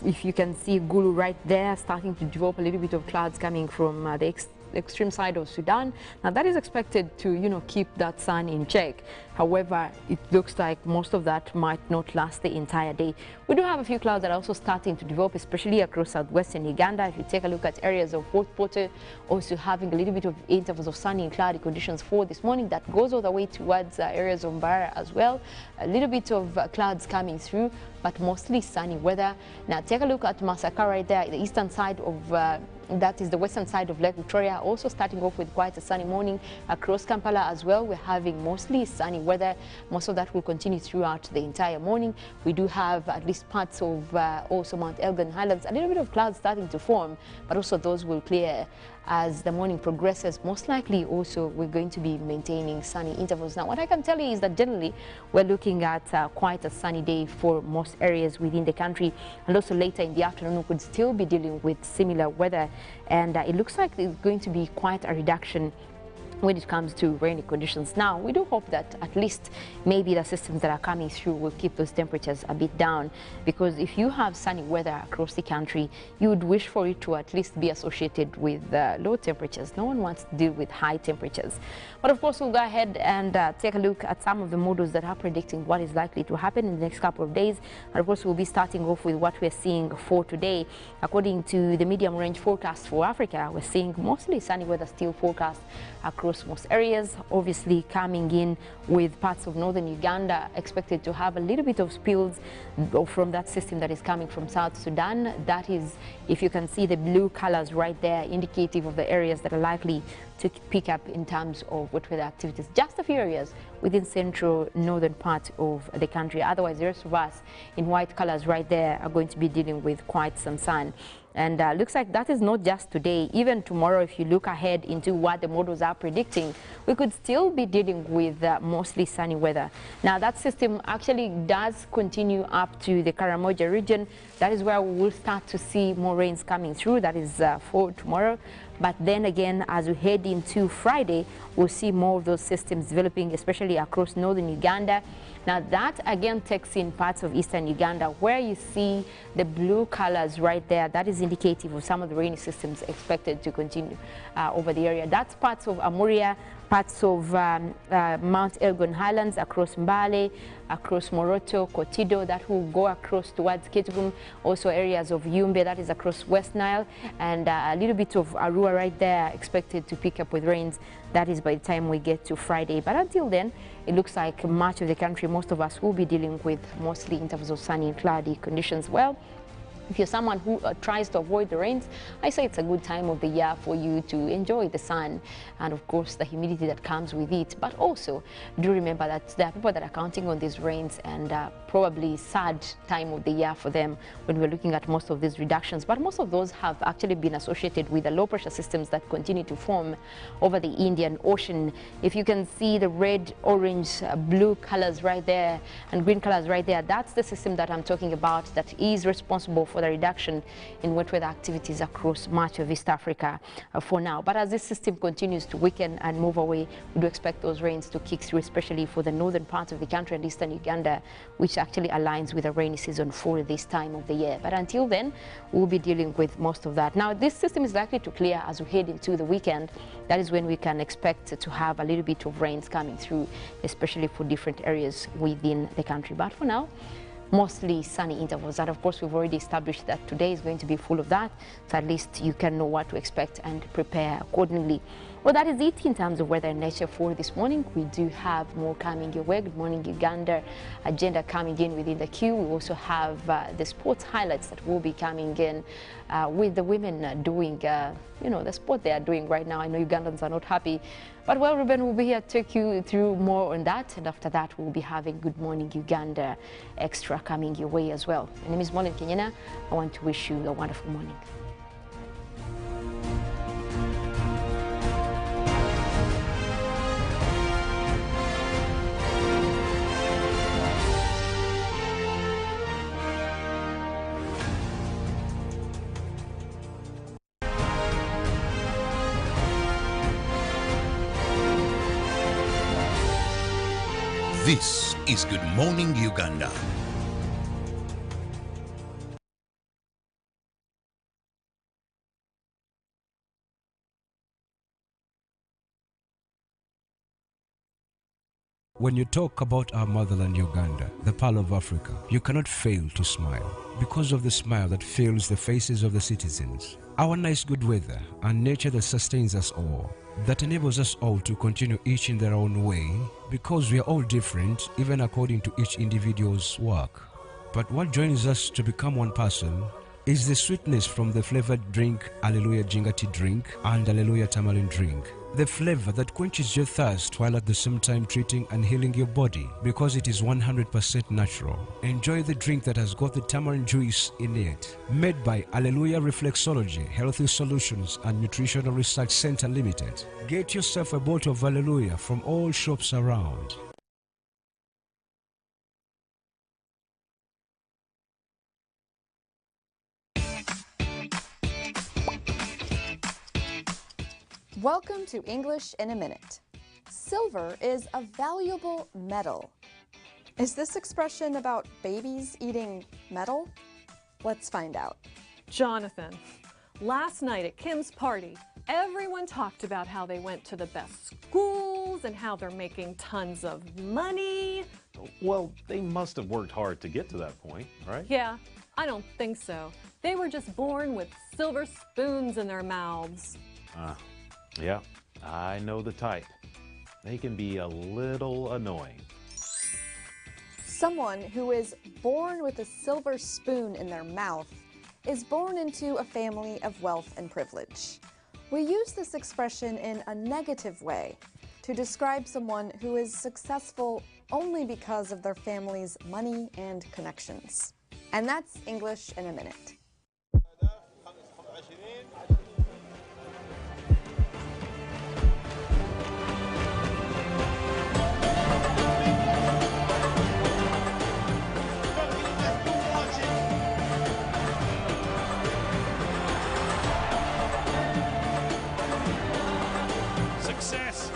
If you can see Gulu right there, starting to develop a little bit of clouds coming from the extreme side of Sudan. Now that is expected to, you know, keep that sun in check. However, it looks like most of that might not last the entire day. We do have a few clouds that are also starting to develop, especially across southwestern Uganda. If you take a look at areas of Fort Portal, also having a little bit of intervals of sunny and cloudy conditions for this morning. That goes all the way towards areas of Mbara as well. A little bit of clouds coming through, but mostly sunny weather. Now take a look at Masaka right there, the eastern side of that is the western side of Lake Victoria, also starting off with quite a sunny morning. Across Kampala as well, we're having mostly sunny weather. Most of that will continue throughout the entire morning. We do have at least parts of also Mount Elgon Highlands, a little bit of clouds starting to form, but also those will clear as the morning progresses, most likely also we're going to be maintaining sunny intervals. Now, what I can tell you is that generally we're looking at quite a sunny day for most areas within the country, and also later in the afternoon we could still be dealing with similar weather, and it looks like there's going to be quite a reduction when it comes to rainy conditions. Now, we do hope that at least maybe the systems that are coming through will keep those temperatures a bit down, because if you have sunny weather across the country, you would wish for it to at least be associated with low temperatures. No one wants to deal with high temperatures. But of course, we'll go ahead and take a look at some of the models that are predicting what is likely to happen in the next couple of days. And of course, we'll be starting off with what we're seeing for today. According to the medium range forecast for Africa, we're seeing mostly sunny weather still forecast across most areas, obviously coming in with parts of northern Uganda expected to have a little bit of spills from that system that is coming from South Sudan. That is, if you can see the blue colors right there, indicative of the areas that are likely to pick up in terms of wet weather activities. Just a few areas within central northern part of the country. Otherwise, the rest of us in white colors right there are going to be dealing with quite some sun. And looks like that is not just today. Even tomorrow, if you look ahead into what the models are predicting, we could still be dealing with mostly sunny weather. Now, that system actually does continue up to the Karamoja region. That is where we will start to see more rains coming through. That is for tomorrow. But then again, as we head into Friday, we'll see more of those systems developing, especially across northern Uganda. Now, that again takes in parts of eastern Uganda, where you see the blue colors right there. That is indicative of some of the rainy systems expected to continue over the area. That's parts of Amuria, parts of Mount Elgon Highlands, across Mbale, across Moroto, Kotido, that will go across towards Kitgum, also areas of Yumbe, that is across West Nile, and a little bit of Arua right there expected to pick up with rains. That is by the time we get to Friday. But until then, it looks like much of the country, most of us will be dealing with mostly intervals of sunny and cloudy conditions. Well, if you're someone who tries to avoid the rains, I say it's a good time of the year for you to enjoy the sun and, of course, the humidity that comes with it. But also, do remember that there are people that are counting on these rains, and probably sad time of the year for them when we're looking at most of these reductions. But most of those have actually been associated with the low pressure systems that continue to form over the Indian Ocean. If you can see the red, orange, blue colors right there and green colors right there, that's the system that I'm talking about that is responsible for the reduction in wet weather activities across much of East Africa for now. But as this system continues to weaken and move away, we do expect those rains to kick through, especially for the northern parts of the country and eastern Uganda, which actually aligns with the rainy season for this time of the year. But until then, we'll be dealing with most of that. Now, this system is likely to clear as we head into the weekend. That is when we can expect to have a little bit of rains coming through, especially for different areas within the country. But for now, mostly sunny intervals, and of course we've already established that today is going to be full of that, so at least you can know what to expect and prepare accordingly. Well, that is it in terms of weather and nature for this morning. We do have more coming your way. Good morning Uganda agenda coming in within the queue. We also have the sports highlights that will be coming in with the women doing, you know, the sport they are doing right now. I know Ugandans are not happy, but well, Ruben will be here to take you through more on that, and after that we'll be having Good Morning Uganda extra coming your way as well. My name is Mollen Kenyena. I want to wish you a wonderful morning. This is Good Morning Uganda. When you talk about our motherland Uganda, the pearl of Africa, you cannot fail to smile because of the smile that fills the faces of the citizens. Our nice good weather and nature that sustains us all, that enables us all to continue each in their own way, because we are all different even according to each individual's work. But what joins us to become one person is the sweetness from the flavored drink Alleluia Jingati drink and Alleluia Tamarind drink. The flavor that quenches your thirst while at the same time treating and healing your body because it is 100% natural. Enjoy the drink that has got the tamarind juice in it. Made by Alleluia Reflexology, Healthy Solutions and Nutritional Research Center Limited. Get yourself a bottle of Alleluia from all shops around. Welcome to English in a Minute. Silver is a valuable metal. Is this expression about babies eating metal? Let's find out. Jonathan, last night at Kim's party, everyone talked about how they went to the best schools and how they're making tons of money. Well, they must have worked hard to get to that point, right? Yeah, I don't think so. They were just born with silver spoons in their mouths. Yeah, I know the type. They can be a little annoying. Someone who is born with a silver spoon in their mouth is born into a family of wealth and privilege. We use this expression in a negative way to describe someone who is successful only because of their family's money and connections. And that's English in a Minute. Success!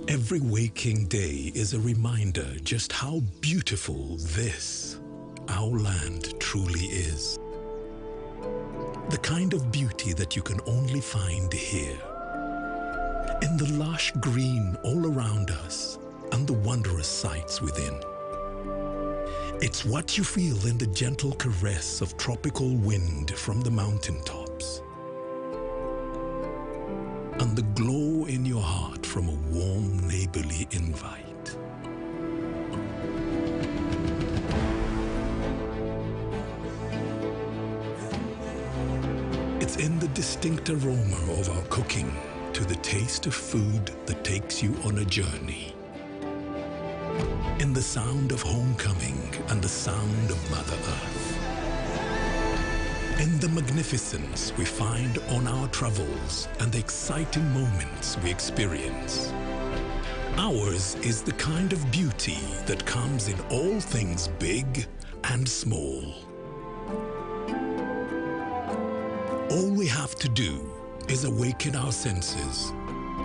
Every waking day is a reminder just how beautiful this, our land, truly is. The kind of beauty that you can only find here. In the lush green all around us and the wondrous sights within. It's what you feel in the gentle caress of tropical wind from the mountaintops. And the glow in your heart from a warm neighborly invite. It's in the distinct aroma of our cooking to the taste of food that takes you on a journey. In the sound of homecoming and the sound of Mother Earth. In the magnificence we find on our travels and the exciting moments we experience. Ours is the kind of beauty that comes in all things big and small. All we have to do is awaken our senses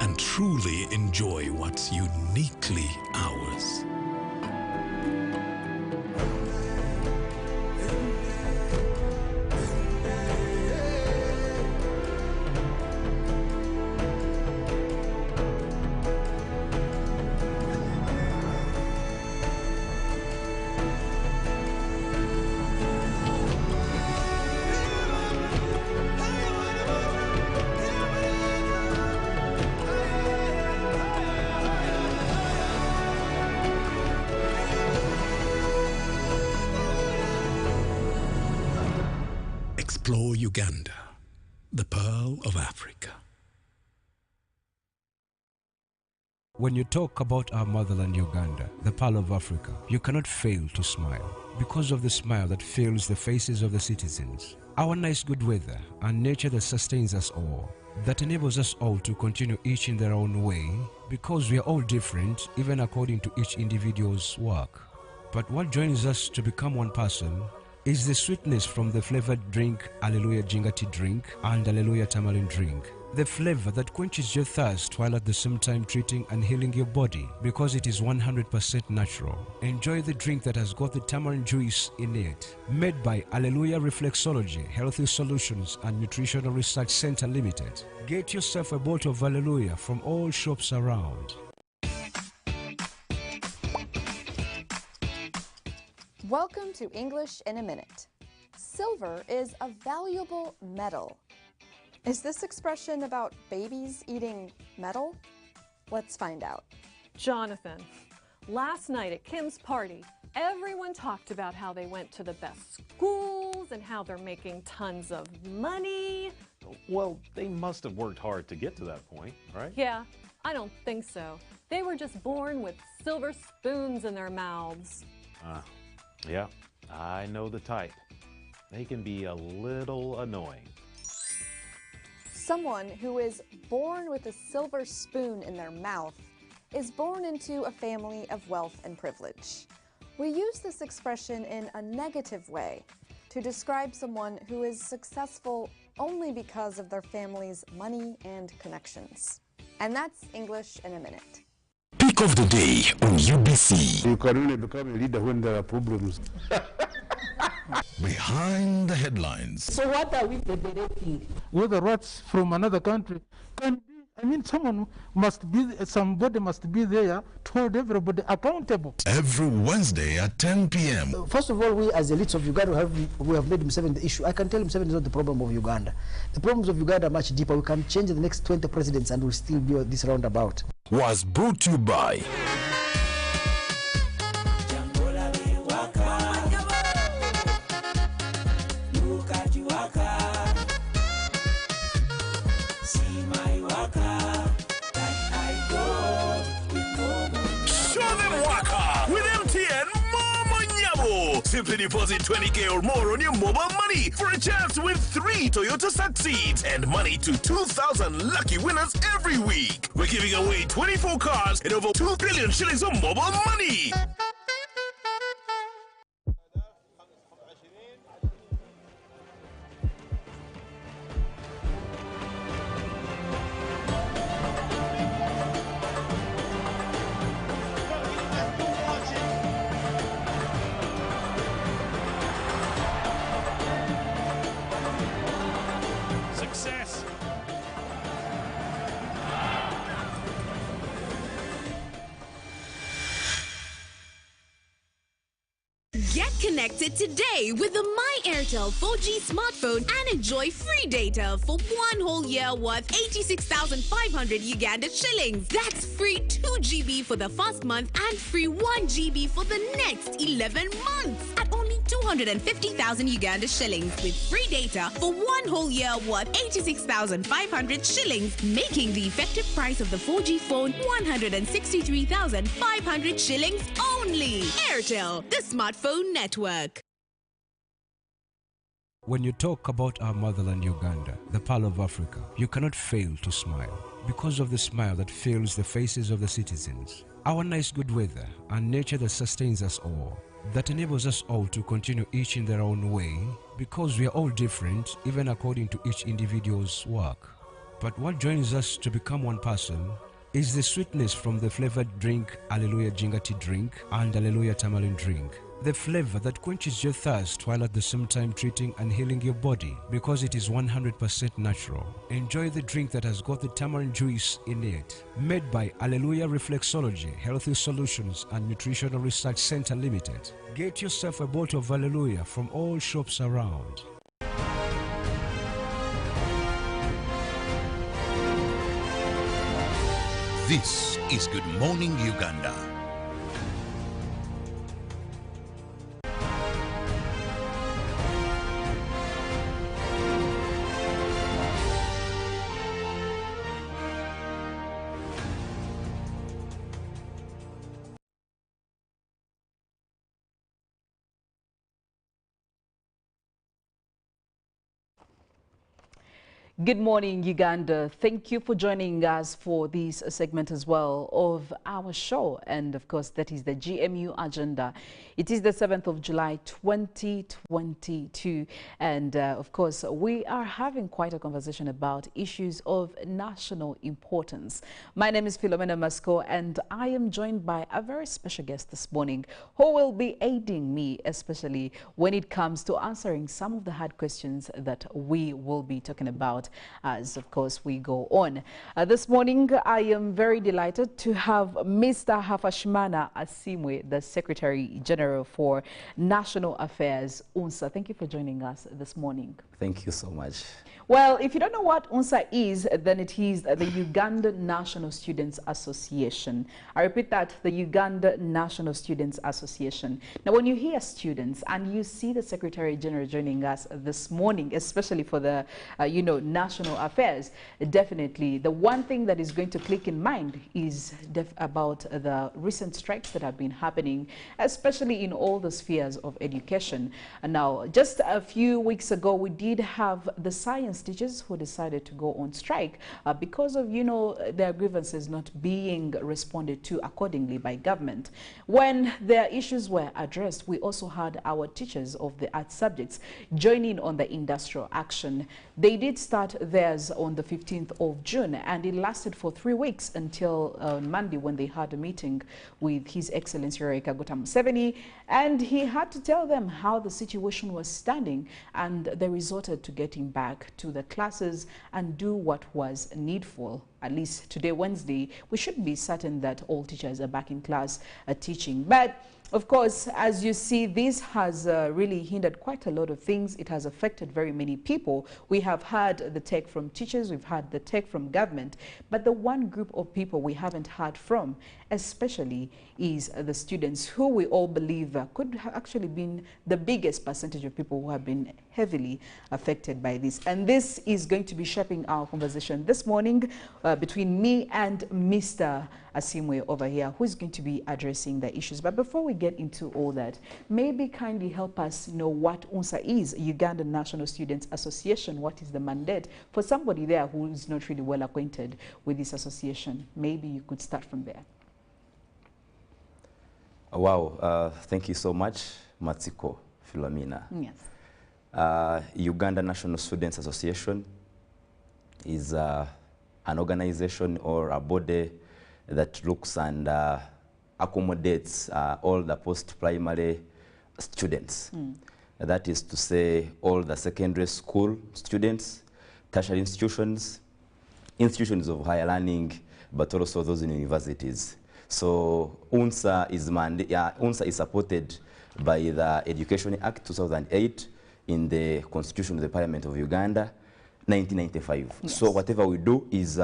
and truly enjoy what's uniquely ours. Explore Uganda, the pearl of Africa. When you talk about our motherland Uganda, the pearl of Africa, you cannot fail to smile because of the smile that fills the faces of the citizens. Our nice good weather and nature that sustains us all, that enables us all to continue each in their own way because we are all different even according to each individual's work. But what joins us to become one person is the sweetness from the flavored drink Alleluia Jingati drink and Alleluia Tamarind drink. The flavor that quenches your thirst while at the same time treating and healing your body because it is 100% natural. Enjoy the drink that has got the tamarind juice in it. Made by Alleluia Reflexology, Healthy Solutions and Nutritional Research Center Limited. Get yourself a bottle of Alleluia from all shops around. Welcome to English in a Minute. Silver is a valuable metal. Is this expression about babies eating metal? Let's find out. Jonathan, last night at Kim's party, everyone talked about how they went to the best schools and how they're making tons of money. Well, they must have worked hard to get to that point, right? Yeah, I don't think so. They were just born with silver spoons in their mouths. Yeah, I know the type. They can be a little annoying. Someone who is born with a silver spoon in their mouth is born into a family of wealth and privilege. We use this expression in a negative way to describe someone who is successful only because of their family's money and connections. And that's English in a minute. Pick of the day on UBC. You can only become a leader when there are problems. Behind the headlines. So what are we deliberating? Whether rats from another country can be, I mean, somebody must be there to hold everybody accountable. Every Wednesday at 10 p.m. First of all, we as elites of Uganda we have made Museveni the issue. I can tell Museveni is not the problem of Uganda. The problems of Uganda are much deeper. We can change the next 20 presidents and we'll still be this roundabout. Was brought to you by Simply deposit 20K or more on your mobile money for a chance to win 3 Toyota Succeeds and money to 2,000 lucky winners every week. We're giving away 24 cars and over 2 billion shillings of mobile money. Get connected today with the My Airtel 4G smartphone and enjoy free data for 1 whole year worth 86,500 Uganda shillings. That's free 2 GB for the first month and free 1 GB for the next 11 months at only 250,000 Uganda shillings with free data for 1 whole year worth 86,500 shillings, making the effective price of the 4G phone 163,500 shillings only. Airtel, the smartphone network. When you talk about our motherland Uganda, the Pearl of Africa, you cannot fail to smile because of the smile that fills the faces of the citizens. Our nice good weather and nature that sustains us all, that enables us all to continue each in their own way because we are all different even according to each individual's work. But what joins us to become one person is the sweetness from the flavored drink Alleluia Jingati drink and Alleluia Tamarind drink. The flavor that quenches your thirst while at the same time treating and healing your body because it is 100% natural. Enjoy the drink that has got the tamarind juice in it. Made by Alleluia Reflexology, Healthy Solutions and Nutritional Research Center Limited. Get yourself a bottle of Alleluia from all shops around. This is Good Morning Uganda. Good morning, Uganda. Thank you for joining us for this segment as well of our show. And of course, that is the GMU agenda. It is the 7th of July, 2022. And of course, we are having quite a conversation about issues of national importance. My name is Philomena Mastiko, and I am joined by a very special guest this morning who will be aiding me, especially when it comes to answering some of the hard questions that we will be talking about out as, of course, we go on. This morning, I am very delighted to have Mr. Philomena Asimwe, the Secretary General for National Affairs, UNSA. Thank you for joining us this morning. Thank you so much. Well, if you don't know what UNSA is, then it is the Uganda National Students Association. I repeat that, the Uganda National Students Association. Now, when you hear students and you see the Secretary General joining us this morning, especially for the, national affairs, definitely the one thing that is going to click in mind is about the recent strikes that have been happening, especially in all the spheres of education. And now, just a few weeks ago, we did have the science teachers who decided to go on strike because of, their grievances not being responded to accordingly by government. When their issues were addressed, we also had our teachers of the art subjects joining on the industrial action. They did start theirs on the 15th of June, and it lasted for 3 weeks until Monday, when they had a meeting with His Excellency Kaguta Museveni, and he had to tell them how the situation was standing, and they resorted to getting back to the classes and do what was needful. At least today, Wednesday, we should be certain that all teachers are back in class teaching. But of course, as you see, this has really hindered quite a lot of things. It has affected very many people. We have had the take from teachers, we've had the take from government, but the one group of people we haven't heard from, especially, is the students, who we all believe could have actually been the biggest percentage of people who have been heavily affected by this. And this is going to be shaping our conversation this morning between me and Mr. Asimwe over here, who is going to be addressing the issues. But before we get into all that, maybe kindly help us know what UNSA is, Uganda National Students Association. What is the mandate? For somebody there who is not really well acquainted with this association, maybe you could start from there. Wow, thank you so much, Mastiko, Philomena. Yes. Uganda National Students Association is an organization or a body that looks and accommodates all the post-primary students. That is to say, all the secondary school students, tertiary institutions, institutions of higher learning, but also those in universities. So UNSA is supported by the Education Act 2008 in the Constitution of the Parliament of Uganda, 1995. Yes. So whatever we do is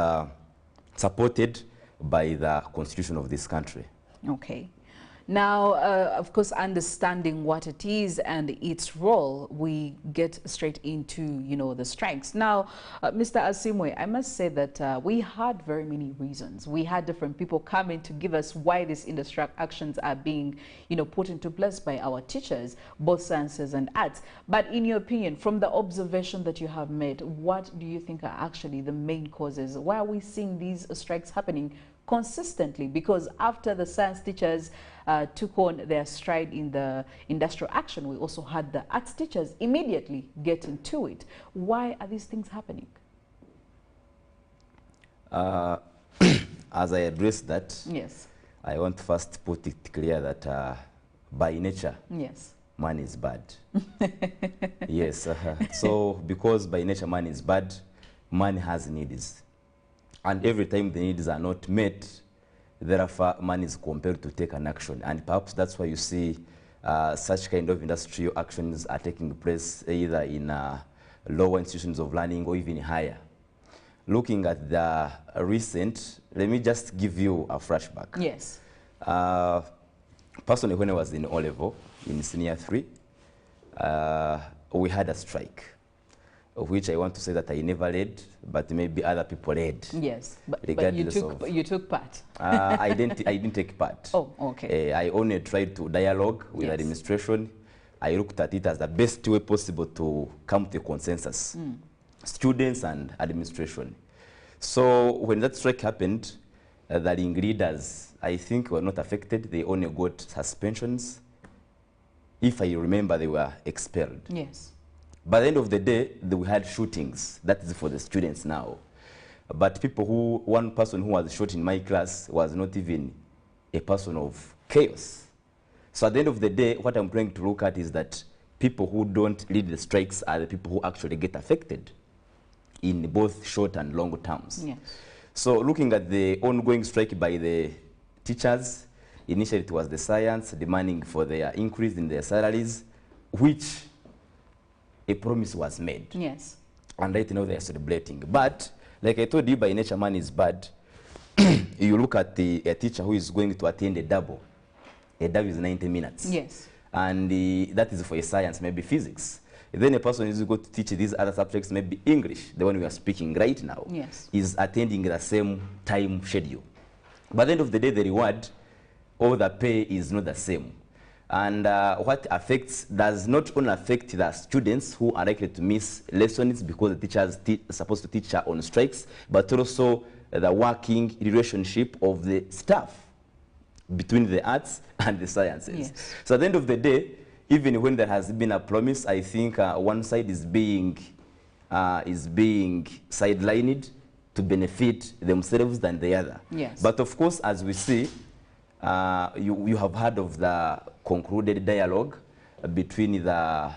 supported by the Constitution of this country. Okay. Now, of course, understanding what it is and its role, we get straight into, the strikes. Now, Mr. Asimwe, I must say that we had very many reasons. We had different people coming to give us why these industrial actions are being, put into place by our teachers, both sciences and arts. But in your opinion, from the observation that you have made, what do you think are actually the main causes? Why are we seeing these strikes happening consistently? Because after the science teachers took on their stride in the industrial action, we also had the arts teachers immediately get into it. Why are these things happening? As I address that, yes, I want to first put it clear that by nature, yes, man is bad. Yes, so because by nature man is bad, man has needs. And every time the needs are not met, therefore man is compelled to take an action. And perhaps that's why you see such kind of industrial actions are taking place either in lower institutions of learning or even higher. Looking at the recent, let me just give you a flashback. Yes. Personally, when I was in O-level, in senior 3, we had a strike, of which I want to say that I never led, but maybe other people led. Yes, but you took part. I didn't take part. Oh, okay. I only tried to dialogue with administration. I looked at it as the best way possible to come to a consensus, students and administration. So when that strike happened, the leaders, I think, were not affected. They only got suspensions. If I remember, they were expelled. Yes. By the end of the day, we had shootings. That is for the students now. But one person who was shot in my class was not even a person of chaos. So at the end of the day, what I'm trying to look at is that people who don't lead the strikes are the people who actually get affected. in both short and long terms. Yes. So looking at the ongoing strike by the teachers, initially it was the science demanding for their increase in their salaries, which a promise was made. Yes. And right now they are celebrating. But like I told you, by nature man is bad. You look at a teacher who is going to attend a double. A double is 90 minutes. Yes. And that is for a science, maybe physics. Then a person is going to teach these other subjects, maybe English, the one we are speaking right now, Yes. is attending the same time schedule. But at the end of the day, the reward or the pay is not the same. And what affects does not only affect the students who are likely to miss lessons because the teachers are supposed to teach on strikes, but also the working relationship of the staff between the arts and the sciences. Yes. So at the end of the day, even when there has been a promise, I think one side is being sidelined to benefit themselves than the other. Yes. But of course, as we see, you have heard of the concluded dialogue between the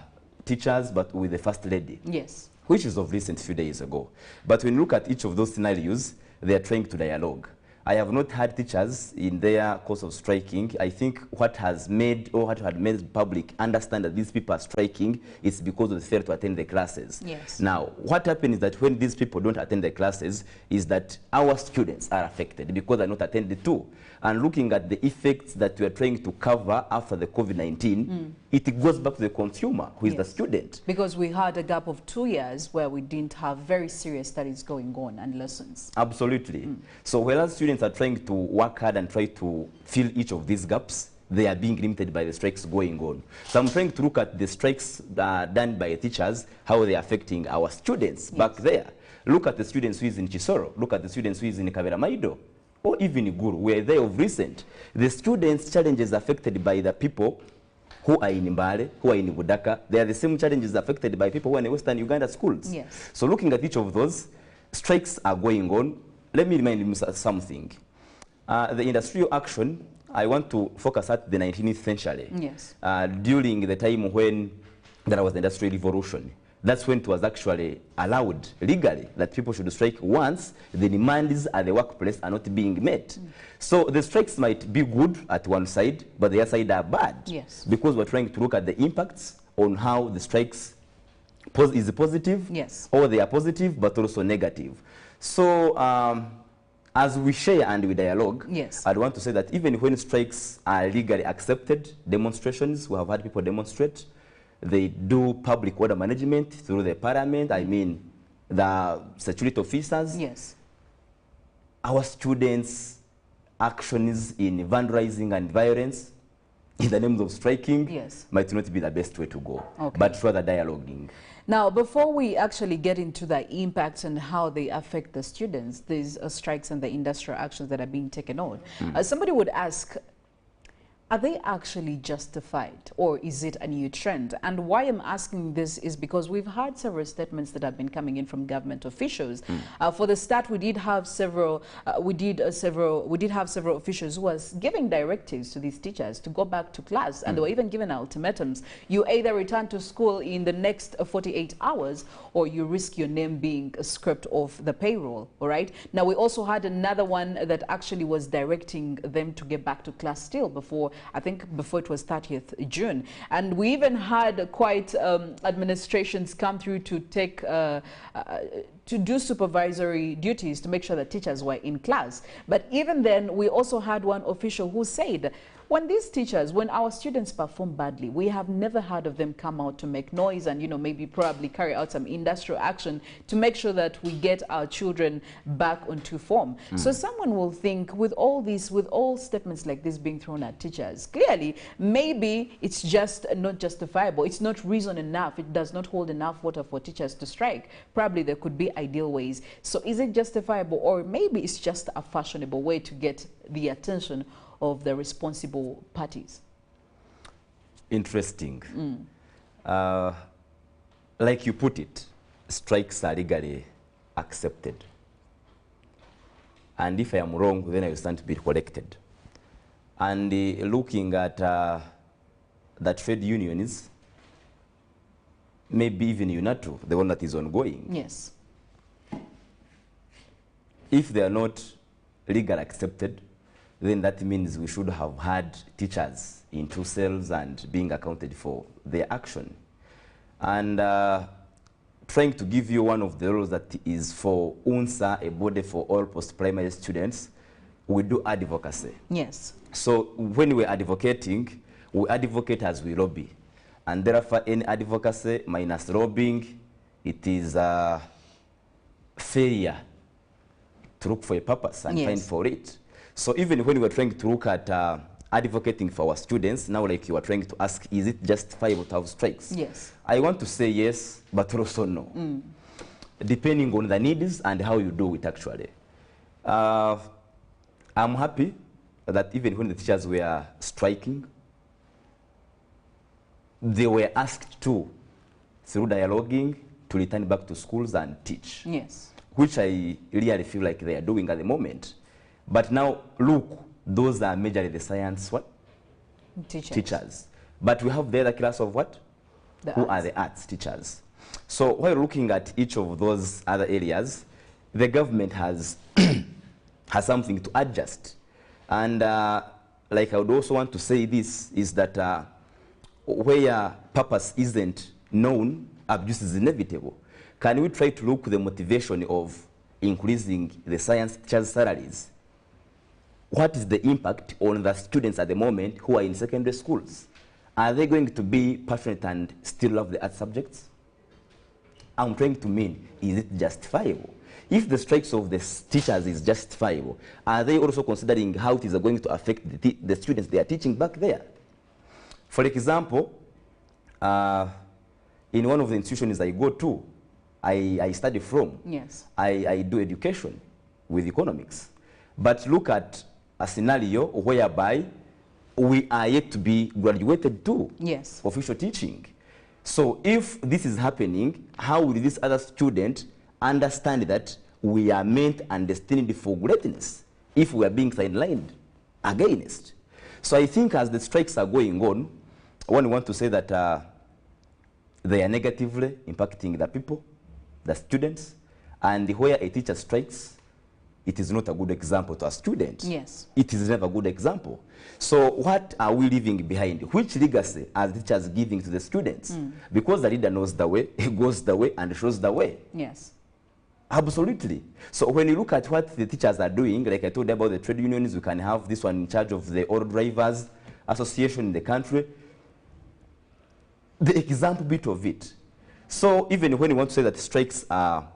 teachers, but with the First Lady. Yes. Which is of recent few days ago. But when you look at each of those scenarios, they are trying to dialogue. I have not had teachers in their course of striking. I think what has made, or what had made the public understand that these people are striking is because of the failure to attend the classes. Yes. Now, what happens is that when these people don't attend the classes, is that our students are affected because they're not attended to. And looking at the effects that we are trying to cover after the COVID-19, it goes back to the consumer, who is the student. Because we had a gap of 2 years where we didn't have very serious studies going on and lessons. Absolutely. So whereas students are trying to work hard and try to fill each of these gaps, they are being limited by the strikes going on. So I'm trying to look at the strikes done by teachers, how they are affecting our students back there. Look at the students who is in Chisoro. Look at the students who is in Kaberamaido. Or even Guru, where they of recent. The students' challenges affected by the people who are in Mbale, who are in Budaka, they are the same challenges affected by people who are in Western Uganda schools. Yes. So looking at each of those, strikes are going on. Let me remind you something. The industrial action, I want to focus at the 19th century. Yes. During the time when there was the Industrial Revolution. That's when it was actually allowed legally that people should strike once the demands at the workplace are not being met. So the strikes might be good at one side, but the other side are bad. Yes. Because we're trying to look at the impacts on how the strikes is positive, yes, or they are positive but also negative. So as we share and we dialogue, yes, I'd want to say that even when strikes are legally accepted, demonstrations, we have had people demonstrate. They do public order management through the parliament, I mean the security officers. Yes. Our students' actions in vandalizing and violence in the name of striking, yes, might not be the best way to go, okay, but rather dialoguing. Now, before we actually get into the impacts and how they affect the students, these strikes and the industrial actions that are being taken on, somebody would ask, are they actually justified, or is it a new trend? And why I'm asking this is because we've had several statements that have been coming in from government officials. For the start, we did have several officials who was giving directives to these teachers to go back to class, and they were even given ultimatums. You either return to school in the next 48 hours, or you risk your name being scrapped off the payroll. All right. Now, we also had another one that actually was directing them to get back to class still before, I think before it was 30th June. And we even had quite administrations come through to take, to do supervisory duties to make sure that teachers were in class. But even then, we also had one official who said, when these teachers, when our students perform badly, we have never heard of them come out to make noise and, you know, maybe probably carry out some industrial action to make sure that we get our children back onto form. So someone will think, with all these, with all statements like this being thrown at teachers, clearly, maybe it's just not justifiable. It's not reason enough. It does not hold enough water for teachers to strike. Probably there could be ideal ways. So is it justifiable, or maybe it's just a fashionable way to get the attention of the responsible parties? Interesting. Like you put it, strikes are legally accepted. And if I am wrong, then I will stand to be corrected. And looking at the trade unions, maybe even UNATU, the one that is ongoing. Yes. if they are not legally accepted, then that means we should have had teachers in two cells and being accounted for their action. And trying to give you one of the rules that is for UNSA, a body for all post-primary students, we do advocacy. Yes. So when we're advocating, we advocate as we lobby. And therefore, any advocacy minus lobbying, it is failure to look for a purpose and Yes. find for it. So even when we're trying to look at advocating for our students, now like you are trying to ask, is it justifiable to have strikes? Yes. I want to say yes, but also no. Depending on the needs and how you do it actually. I'm happy that even when the teachers were striking, they were asked to, through dialoguing, to return back to schools and teach. Yes. Which I really feel like they are doing at the moment. But now, look, those are majorly the science what? Teachers. But we have the other class of what? Who are the arts teachers. So while looking at each of those other areas, the government has, has something to adjust. And like I would also want to say this, is that where purpose isn't known, abuse is inevitable. Can we try to look at the motivation of increasing the science teachers' salaries? What is the impact on the students at the moment who are in secondary schools? Are they going to be passionate and still love the art subjects? I'm trying to mean, is it justifiable? If the strikes of the teachers is justifiable, are they also considering how it is going to affect the students they are teaching back there? For example, in one of the institutions I go to, I study from, yes. I do education with economics. But look at a scenario whereby we are yet to be graduated to yes. official teaching. So if this is happening, how will this other student understand that we are meant and destined for greatness if we are being sidelined against? So I think as the strikes are going on, one want to say that they are negatively impacting the people, the students, and where a teacher strikes, it is not a good example to a student. Yes. It is never a good example. So what are we leaving behind? Which legacy are teachers giving to the students? Because the leader knows the way, he goes the way and shows the way. Yes. Absolutely. So when you look at what the teachers are doing, like I told you about the trade unions, we can have this one in charge of the auto drivers association in the country. The example bit of it. So even when you want to say that strikes are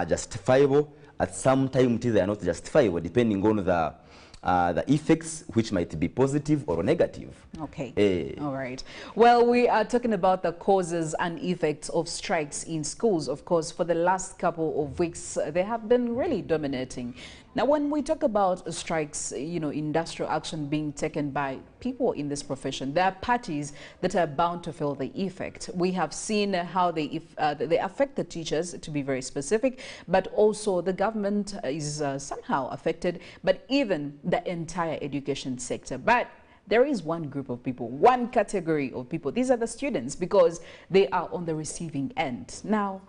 justifiable, at some time they are not justifiable, depending on the effects, which might be positive or negative. Okay. All right. Well, we are talking about the causes and effects of strikes in schools. Of course, for the last couple of weeks, they have been really dominating. Now, when we talk about strikes, you know, industrial action being taken by people in this profession, there are parties that are bound to feel the effect. We have seen how they affect the teachers, to be very specific, but also the government is somehow affected, but even the entire education sector. But there is one group of people, one category of people. These are the students, because they are on the receiving end. Now,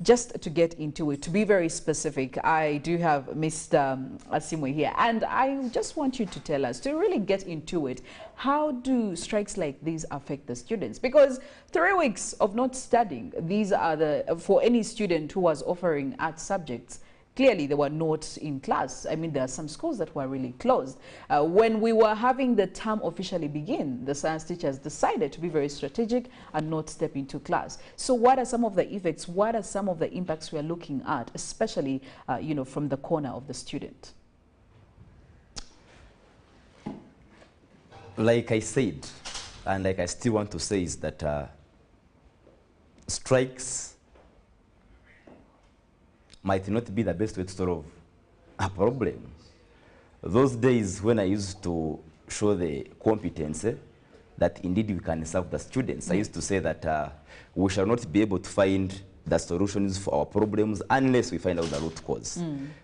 just to get into it, to be very specific, I do have Mr. Asimwe here, and I just want you to tell us, to really get into it, how do strikes like these affect the students? Because 3 weeks of not studying, these are for any student who was offering art subjects, clearly they were not in class. I mean, there are some schools that were really closed. When we were having the term officially begin, the science teachers decided to be very strategic and not step into class. So what are some of the effects? What are some of the impacts we are looking at, especially, you know, from the corner of the student? Like I said, and like I still want to say, is that strikes might not be the best way to solve a problem. Those days when I used to show the competence that indeed we can serve the students, I used to say that we shall not be able to find the solutions for our problems unless we find out the root cause.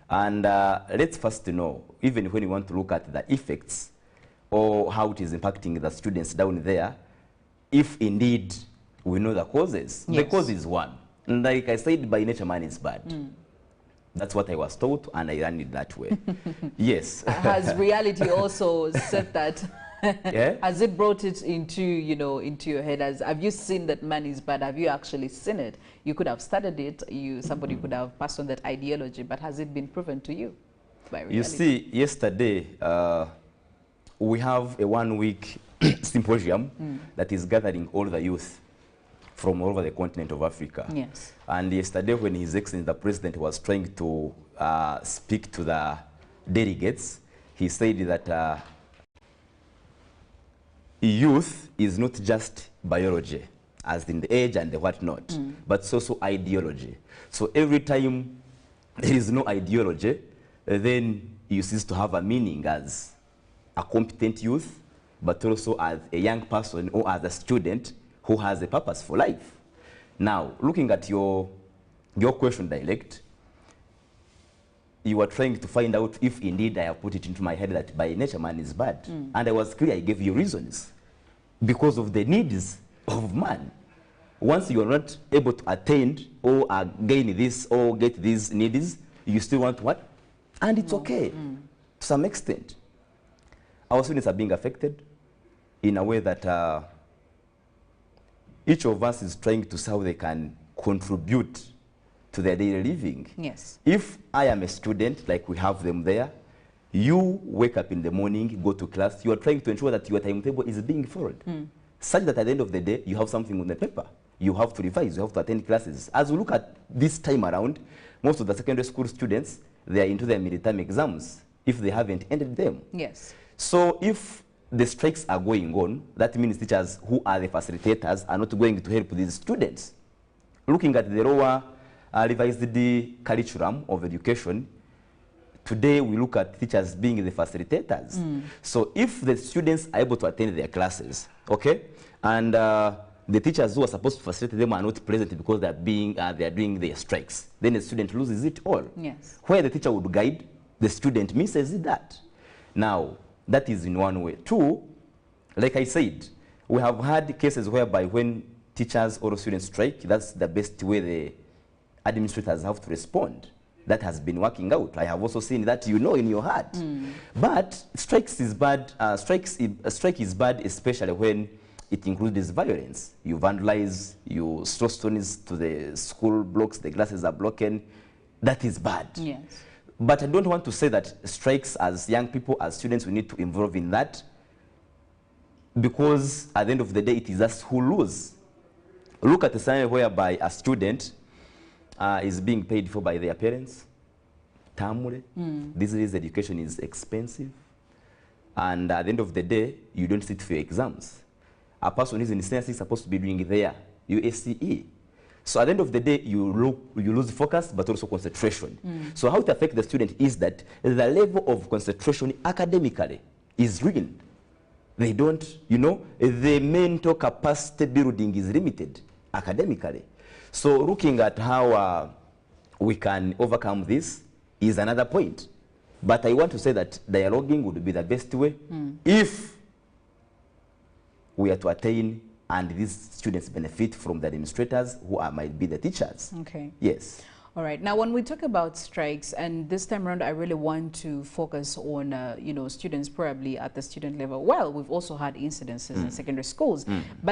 And let's first know, even when you want to look at the effects or how it is impacting the students down there, if indeed we know the causes. Yes. The cause is one. And like I said, by nature man is bad. That's what I was taught, and I ran it that way. Yes. Has reality also said that? Yeah? Has it brought it into, you know, into your head? Have you seen that money is bad? Have you actually seen it? You could have studied it. Somebody could have passed on that ideology, but has it been proven to you by reality? You see, yesterday we have a 1-week symposium that is gathering all the youth from all over the continent of Africa. Yes. And yesterday when His Excellency the President was trying to speak to the delegates, he said that youth is not just biology, as in the age and the whatnot, but it's also ideology. So every time there is no ideology, then you cease to have a meaning as a competent youth, but also as a young person or as a student who has a purpose for life. Now, looking at your question direct, you were trying to find out if indeed I have put it into my head that by nature man is bad. And I was clear, I gave you reasons. Because of the needs of man. Once you are not able to attain or gain this or get these needs, you still want what? And it's okay to some extent. Our students are being affected in a way that each of us is trying to see how they can contribute to their daily living. Yes. If I am a student, like we have them there, you wake up in the morning, go to class, you are trying to ensure that your timetable is being followed. Such that at the end of the day, you have something on the paper. You have to revise, you have to attend classes. As we look at this time around, most of the secondary school students, they are into their midterm exams, if they haven't ended them. Yes. So if the strikes are going on, that means teachers who are the facilitators are not going to help these students. Looking at the lower revised curriculum of education, today we look at teachers being the facilitators. So if the students are able to attend their classes, okay, and the teachers who are supposed to facilitate them are not present because they are doing their strikes, then the student loses it all. Yes. Where the teacher would guide, the student misses that. Now, that is in one way. Two, like I said, we have had cases whereby when teachers or students strike, that's the best way the administrators have to respond. That has been working out. I have also seen that, you know, in your heart. But strikes is bad. A strike is bad, especially when it includes violence. You vandalize, you throw stones to the school blocks, the glasses are broken. That is bad. Yes. But I don't want to say that strikes, as young people, as students, we need to involve in that, because at the end of the day, it is us who lose. Look at the scenario whereby a student is being paid for by their parents. Tamure. These days, education is expensive. And at the end of the day, you don't sit for your exams. A person who is in science is supposed to be doing their USCE. So at the end of the day, you lose focus, but also concentration. So how it affects the student is that the level of concentration academically is ruined. They don't, you know, the mental capacity building is limited academically. So looking at how we can overcome this is another point. But I want to say that dialoguing would be the best way if we are to attain and these students benefit from the administrators who might be the teachers. Okay. Yes. All right. Now, when we talk about strikes, and this time around, I really want to focus on, you know, students probably at the student level. Well, we've also had incidences in secondary schools. But